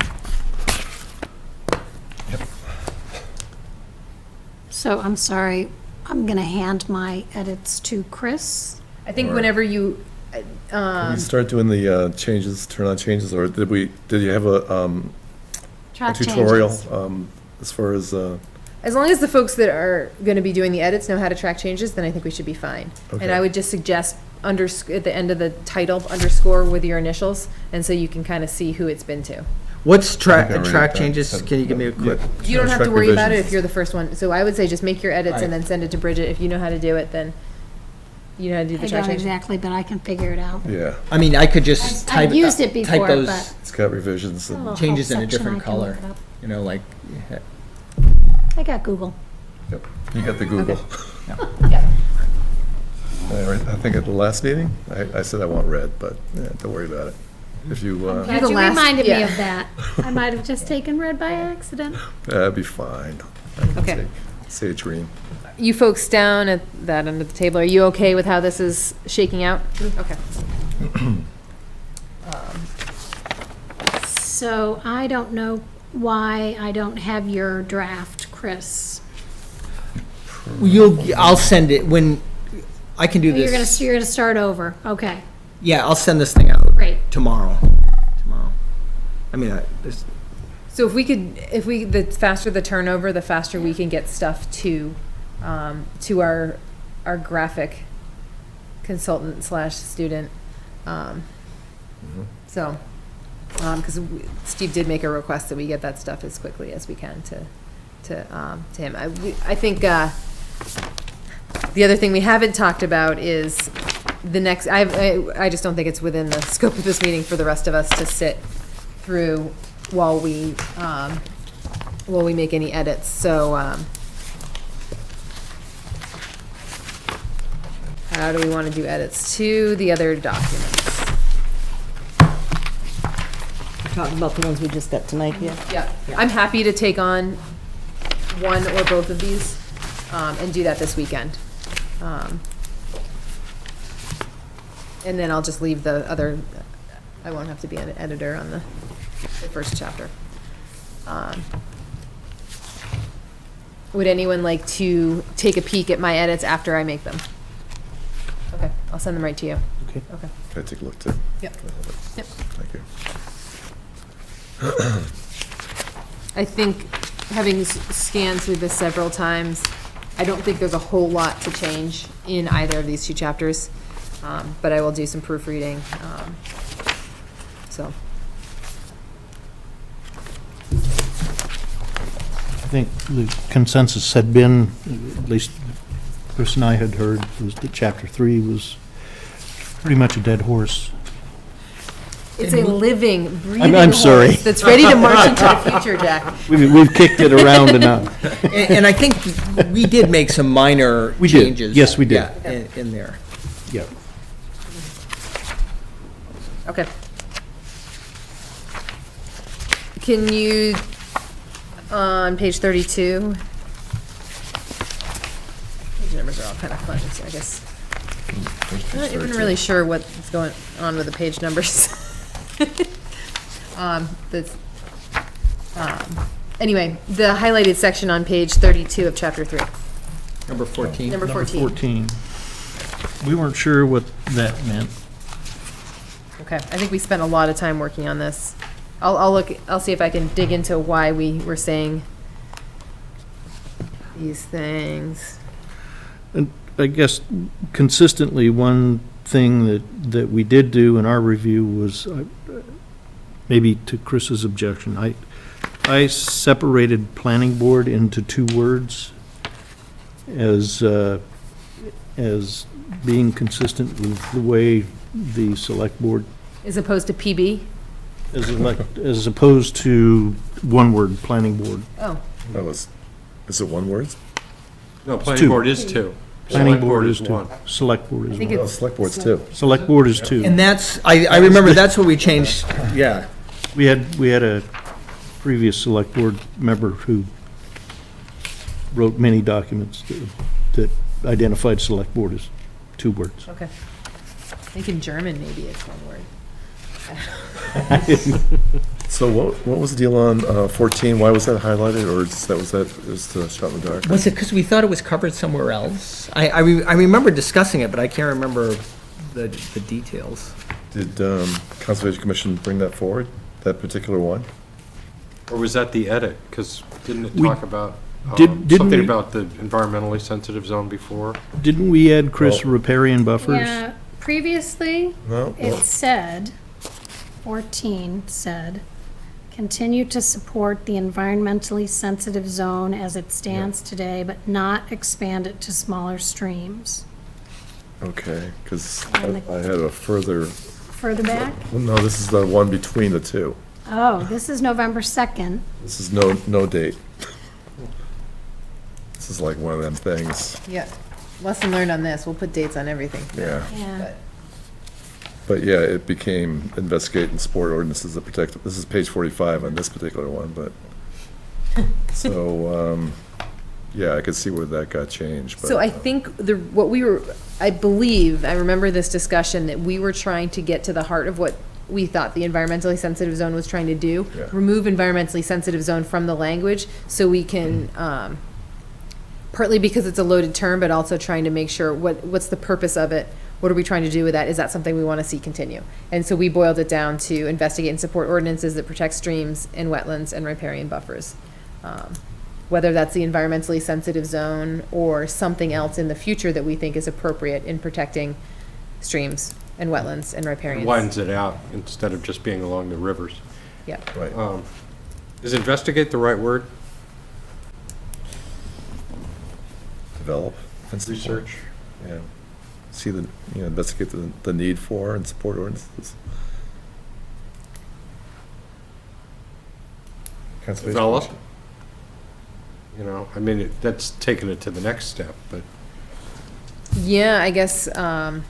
Okay. So I'm sorry, I'm going to hand my edits to Chris. I think Or- whenever you, Did we start doing the changes, turn on changes, or did you have a Track tutorial changes. as far as, as long as the folks that are going to be doing the edits know how to track changes, then I think we should be fine. And Okay. I would just suggest at the end of the title, underscore with your initials, and so you can kind of see who it's been to. What's I think I already track done. changes? Can you give me a quick? You don't have to Track worry about it revisions. if you're the first one. So I would say just make your edits and Right. then send it to Bridget. If you know how to do it, then you know how to do the I track don't changes. exactly, but I can figure it out. yeah, I mean, I could just type. I've used it type before, those but it's got revisions a and, little Changes help in a section, different I can look color. it up. Like, I got Google. yep, you got the Google. Yeah. I think at the last meeting, I said I want red, but don't worry about it. If you, You're Glad the you last- reminded yeah. me of that. I might have just taken red by accident. that'd be fine. I can Okay. take Sage green. You folks down at that end of the table, are you okay with how this is shaking out? Okay. So I don't know why I don't have your draft, Chris. I'll send it when, I can do You're gonna, this. you're gonna start over. Okay, Yeah, I'll send this thing out great. tomorrow. I mean, So the faster the turnover, the faster we can get stuff to our graphic consultant / student. So, because Steve did make a request that we get that stuff as quickly as we can to him. I think the other thing we haven't talked about is the next, I just don't think it's within the scope of this meeting for the rest of us to sit through while we make any edits. So, how do we want to do edits to the other documents? Talking about the ones we just got tonight here. Yeah, I'm happy to take on one or both of these, and do that this weekend. And then I'll just leave the other, I won't have to be an editor on the first chapter. Would anyone like to take a peek at my edits after I make them? Okay, I'll send them right to you. Okay. Okay. Can I take a look too? Yep. Yep. Thank you. I think, having scanned through this several times, I don't think there's a whole lot to change in either of these two chapters, but I will do some proofreading, so. I think the consensus had been, at least Chris and I had heard, was that chapter 3 was pretty much a dead horse. It's a living, breathing I'm sorry. horse that's ready to march into the future, Jack. We've kicked it around enough. And I think we did make some minor We did. changes. Yes, we did. Yeah, in there. Yeah. Okay. Can you, on page 32, these numbers are all kind of fun, so I guess. I'm not even really sure what's going on with the page numbers. Anyway, the highlighted section on page 32 of chapter 3. Number 14. Number 14. 14. We weren't sure what that meant. Okay, I think we spent a lot of time working on this. I'll see if I can dig into why we were saying these things. And I guess consistently, one thing that we did do in our review was, maybe to Chris's objection, I separated planning board into 2 words as being consistent with the way the select board, As opposed to PB? as opposed to one word, planning board. Oh, Is it one word? No, planning two. board is 2. Planning Select board is 2. one. Select board I is think 1. Oh, it's. select board's two. Select board is 2. And that's, I remember that's what we changed, yeah. We had a previous select board member who wrote many documents that identified select board as 2 words. Okay. I think in German, maybe it's one word. So what was the deal on 14? Why was that highlighted, or was that shot in the dark? Was it because we thought it was covered somewhere else? I remember discussing it, but I can't remember the details. Did Conservation Commission bring that forward, that particular one? Or was that the edit? Because didn't it We- talk about didn't something we- about the environmentally sensitive zone before? Didn't we add, Chris, Well- riparian buffers? Yeah, previously, No? it said, 14 said, continue to support the environmentally sensitive zone as it stands today, but not expand it to smaller streams. Okay, because And I had a further, Further back? no, this is the one between the two. Oh, this is November 2nd. This is no date. This is like one of them things, Yeah. Lesson learned on this. We'll put dates on everything. yeah. Yeah. But yeah, it became investigate and support ordinances that protect, this is page 45 on this particular one, but, so, yeah, I could see where that got changed, but. So I think I believe, I remember this discussion, that we were trying to get to the heart of what we thought the environmentally sensitive zone was trying to do. Yeah. Remove environmentally sensitive zone from the language so we can, partly because it's a loaded term, but also trying to make sure what's the purpose of it? What are we trying to do with that? Is that something we want to see continue? And so we boiled it down to investigate and support ordinances that protect streams and wetlands and riparian buffers. Whether that's the environmentally sensitive zone or something else in the future that we think is appropriate in protecting streams and wetlands and riparians. Widens it out instead of just being along the rivers. Yeah. Right. Is investigate the right word? Develop. And support. Research? Yeah. See investigate the need for and support ordinances. Conservation Develop? Commission. You know, I mean, that's taking it to the next step, but Yeah, I guess, All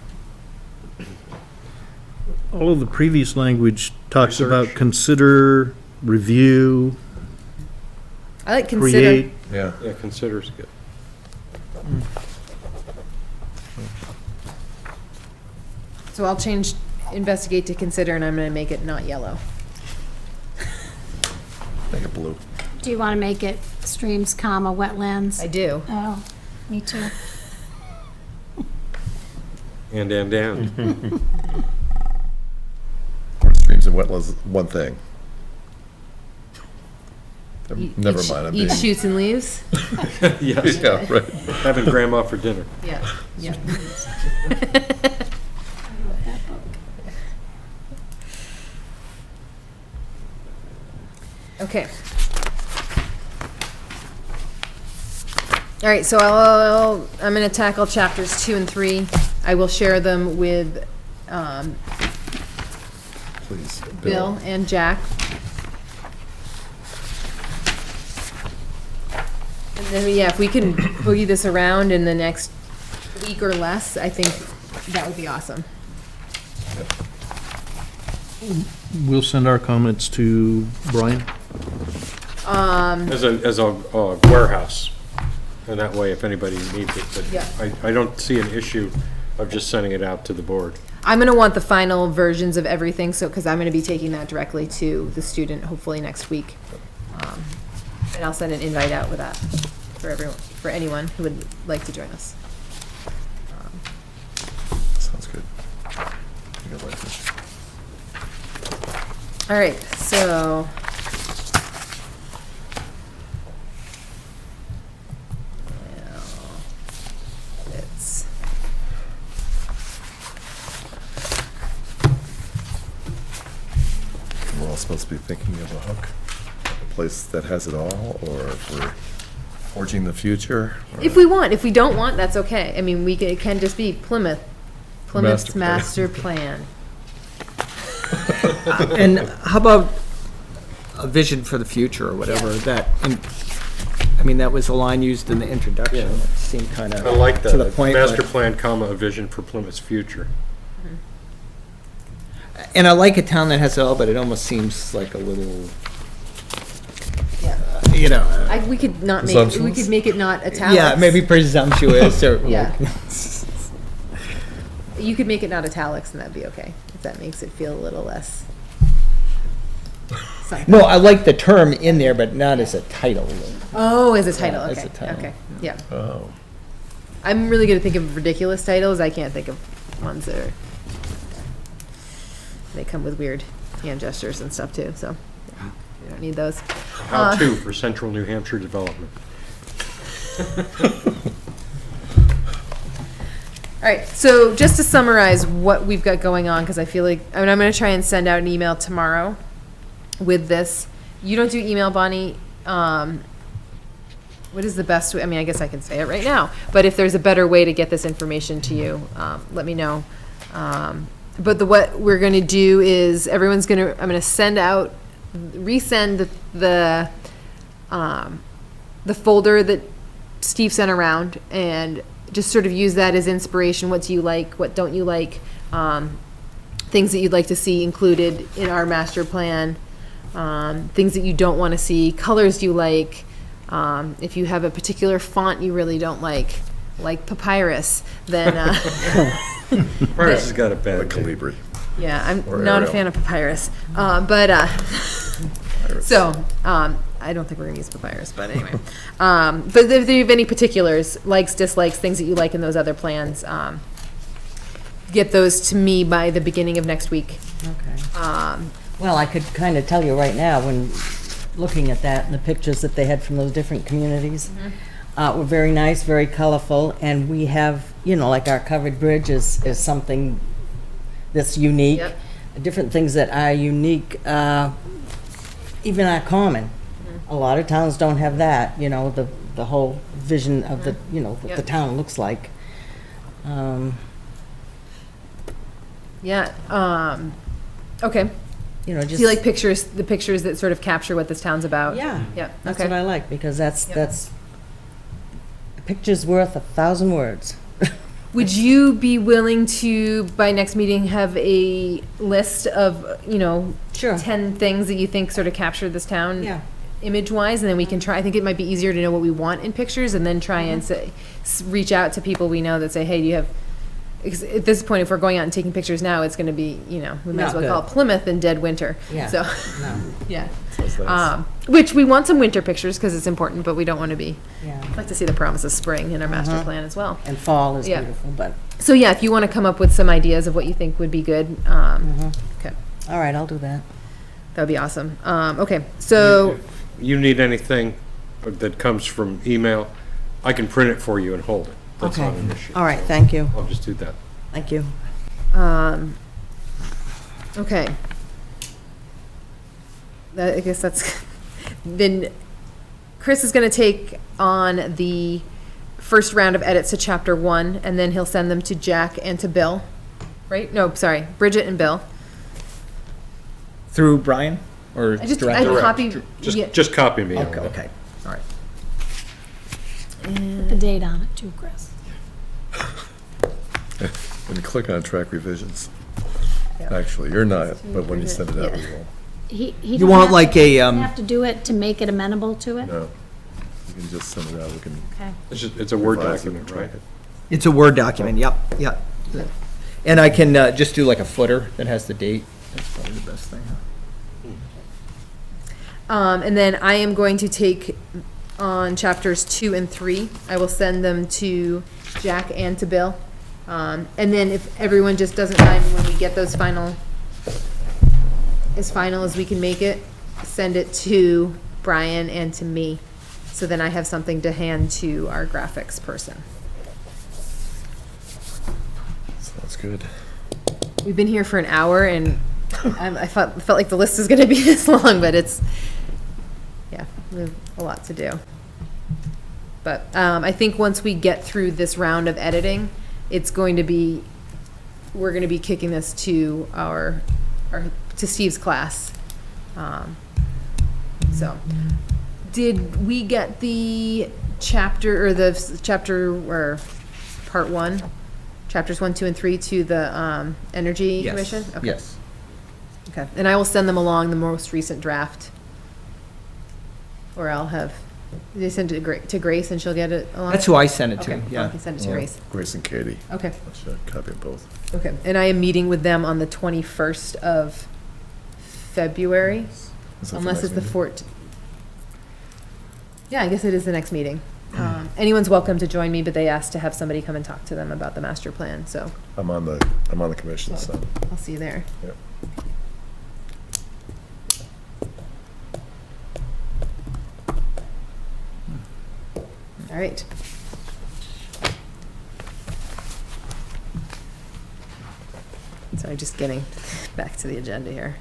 of the previous language talks about Research. consider, review, I like consider. create. Yeah. yeah, considers good. So I'll change investigate to consider, and I'm gonna make it not yellow. Make it blue. Do you want to make it streams, comma, wetlands? I do. Oh, me too. And. Or streams and wetlands, one thing. Never Each- mind, I'm Eat being. shoots and leaves? Yes, Yeah, right. having grandma for dinner. Yeah, yeah. Okay. All right, so I'm gonna tackle chapters 2 and 3. I will share them with, Please. Bill and Jack. And then, yeah, if we can boogie this around in the next week or less, I think that would be awesome. We'll send our comments to Brian. As a warehouse, and that way, if anybody needs it, but Yeah. I don't see an issue of just sending it out to the board. I'm gonna want the final versions of everything, so, because I'm gonna be taking that directly to the student, hopefully next week. And I'll send an invite out with that for everyone, for anyone who would like to join us. Sounds good. I think I like this. All right, so. Now, it's, We're all supposed to be thinking of a hook, a place that has it all, or if we're forging the future. or- if we want, if we don't want, that's okay. I mean, it can just be Plymouth's master plan. And how about a vision for the future or whatever, I mean, that was a line used in the introduction. Yeah. It seemed kind of I like to the that, point. master but- plan, comma, a vision for Plymouth's future. And I like a town that has it all, but it almost seems like a little, Yeah. you know, We could not make, we Presumptions? could make it not italics. yeah, maybe presumptuous or. Yeah. You could make it not italics, and that'd be okay, if that makes it feel a little less. something. No, I like the term in there, but not as a title. Oh, as a title, Yeah, as okay, a title. okay, yeah. Oh, I'm really good at thinking of ridiculous titles. I can't think of ones that are, they come with weird hand gestures and stuff too, so we don't need those. How to for Central New Hampshire development. All right, so just to summarize what we've got going on, because I feel like, I mean, I'm gonna try and send out an email tomorrow with this. You don't do email, Bonnie. What is the best way? I mean, I guess I can say it right now, but if there's a better way to get this information to you, let me know. But what we're gonna do is, I'm gonna send out, resend the folder that Steve sent around, and just sort of use that as inspiration. What do you like? What don't you like? Things that you'd like to see included in our master plan. Things that you don't want to see. Colors you like. If you have a particular font you really don't like papyrus, then Paris has got a like bad name. Calibri. yeah, I'm Or not a Arial. fan of papyrus. I don't think we're gonna use papyrus, but anyway. But if you have any particulars, likes, dislikes, things that you like in those other plans, get those to me by the beginning of next week. Okay. Well, I could kind of tell you right now, when looking at that and the pictures that they had from those different communities, were very nice, very colorful, and we have, like our covered bridge is something that's unique. Yep. Different things that are unique, even our common. A lot of towns don't have that, you know, the whole vision of the, you know, what the Yep. town looks like. Yeah, okay. You know, Do just. you like pictures, the pictures that sort of capture what this town's about? Yeah. Yep, That's okay. what I like, because Yep. that's, a picture's worth 1,000 words. Would you be willing to, by next meeting, have a list of, you know, Sure. 10 things that you think sort of capture this town? Yeah. Image-wise, and then we can try, I think it might be easier to know what we want in pictures, and then try and say, reach out to people we know that say, hey, do you have, because at this point, if we're going out and taking pictures now, it's gonna be, you know, we might as Not well call it good. Plymouth and dead winter. Yeah. So, No, yeah. Sounds nice. Which, we want some winter pictures, because it's important, but we don't want to be, yeah. I'd like to see the promise of spring in our master plan as well. And fall is Yeah. beautiful, but, So, yeah, if you want to come up with some ideas of what you think would be good, okay, all right, I'll do that. that would be awesome. Okay, so, You need anything that comes from email, I can print it for you and hold it. That's Okay. not an issue. All right, thank you, I'll just do that. thank you. okay. I guess that's, then Chris is going to take on the first round of edits to chapter 1, and then he'll send them to Jack and to Bill, right? No, sorry, Bridget and Bill. Through Brian or I just, direct? I Direct. copy, yeah, Just copy me on Okay, that. okay, all right. Put the date on it too, Chris. When you click on track revisions, Yeah. actually, you're not, but when you send it out, Yeah. we will. He You don't want have like to- a, doesn't have to do it to make it amenable to it? No, you can just send it out, we can. Okay. It's a Word revise it and document, track right? it. It's a Word document, yep, yep. And I can just do like a footer that has the date. That's probably the best thing. and then I am going to take on chapters 2 and 3. I will send them to Jack and to Bill. And then if everyone just doesn't mind, when we get those as final as we can make it, send it to Brian and to me. So then I have something to hand to our graphics person. Sounds good. We've been here for an hour and I felt like the list is gonna be this long, but it's, yeah, we have a lot to do. But, I think once we get through this round of editing, it's going to be, we're gonna be kicking this to to Steve's class. So, did we get the chapter, or the chapter, or part 1? Chapters 1, 2, and 3 to the, Energy Yes, Commission? Okay. yes. Okay, and I will send them along the most recent draft. Or I'll have, they send it to Grace and she'll get it along? That's who I sent it to, Okay, yeah. I can send it to Yeah, Grace. Grace and Katie. Okay, I should copy them both. okay. And I am meeting with them on the 21st of February, Is that the unless next it's the meeting? 14th. Yeah, I guess it is the next meeting. Anyone's welcome to join me, but they asked to have somebody come and talk to them about the master plan, so I'm on the commission, so, I'll see you there. yep. All right. Sorry, just getting back to the agenda here.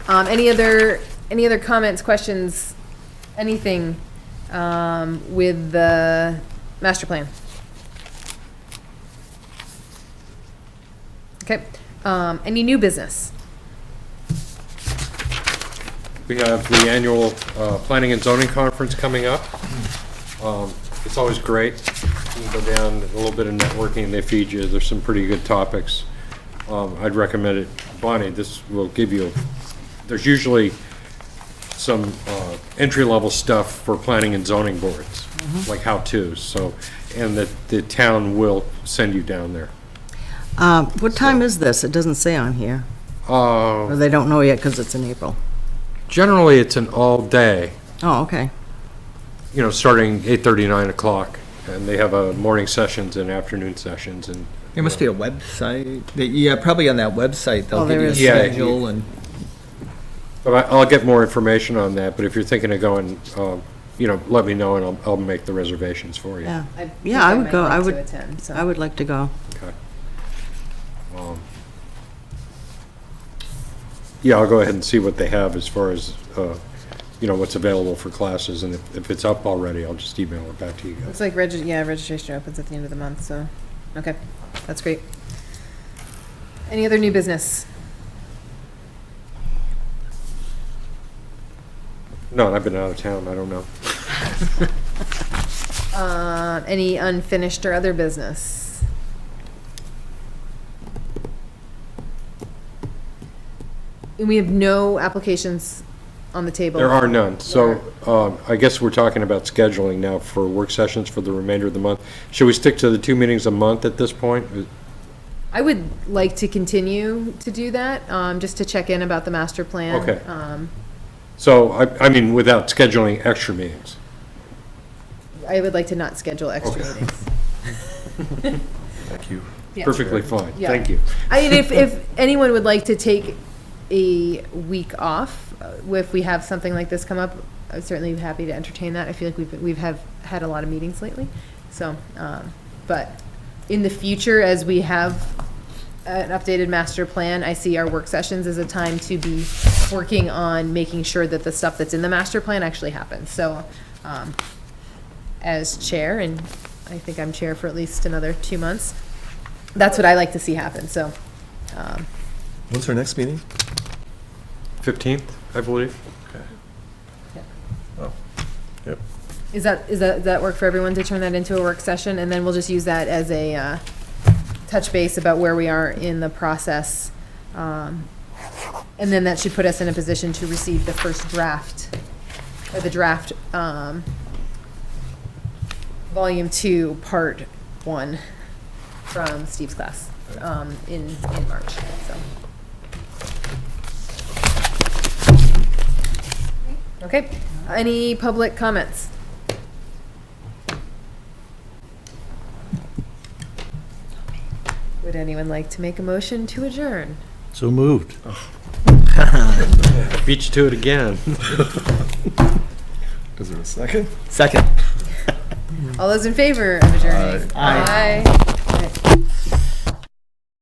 Any other comments, questions, anything, with the master plan? Okay, any new business? We have the annual Planning and Zoning Conference coming up. It's always great. You can go down, a little bit of networking, they feed you, there's some pretty good topics. I'd recommend it. Bonnie, this will give you, there's usually some entry-level stuff for planning and zoning boards, like how-tos, so, and that the town will send you down there. What time is this? It doesn't say on here. Or they don't know yet because it's in April. Generally, it's an all-day, Oh, okay. you know, starting 8:30, 9 o'clock, and they have morning sessions and afternoon sessions, and. There must be a website, yeah, probably on that website, they'll Oh, give there you a is. Yeah, schedule and. But I'll get more information on that, but if you're thinking of going, you know, let me know and I'll make the reservations for you. Yeah. think Yeah, I would might go. like I to would- attend, so. I would like to go. Okay. yeah, I'll go ahead and see what they have as far as, what's available for classes, and if it's up already, I'll just email it back to you guys. Looks like registration opens at the end of the month, so, okay, that's great. Any other new business? No, I've been out of town, I don't know. Any unfinished or other business? And we have no applications on the table. There are none, so I guess we're talking about scheduling now for work sessions for the remainder of the month. Should we stick to the 2 meetings a month at this point? I would like to continue to do that, just to check in about the master plan. Okay. So, I mean, without scheduling extra meetings. I would like to not schedule extra meetings. Thank you. Yeah. Perfectly fine, Yeah. thank you. I mean, if anyone would like to take a week off, if we have something like this come up, I'd certainly be happy to entertain that. I feel like we've had a lot of meetings lately, so, but in the future, as we have an updated master plan, I see our work sessions as a time to be working on making sure that the stuff that's in the master plan actually happens. So, as chair, and I think I'm chair for at least another 2 months, that's what I like to see happen, so. When's our next meeting? 15th, I believe. Okay. Yeah. Oh, yep. Does that work for everyone to turn that into a work session? And then we'll just use that as a touch base about where we are in the process. And then that should put us in a position to receive the first draft, or the draft, volume 2, part 1 from Steve's class, in March, so. Okay, any public comments? Would anyone like to make a motion to adjourn? So moved. Beat you to it again. Is there a second? Second. All those in favor of adjourning? Aye. Aye.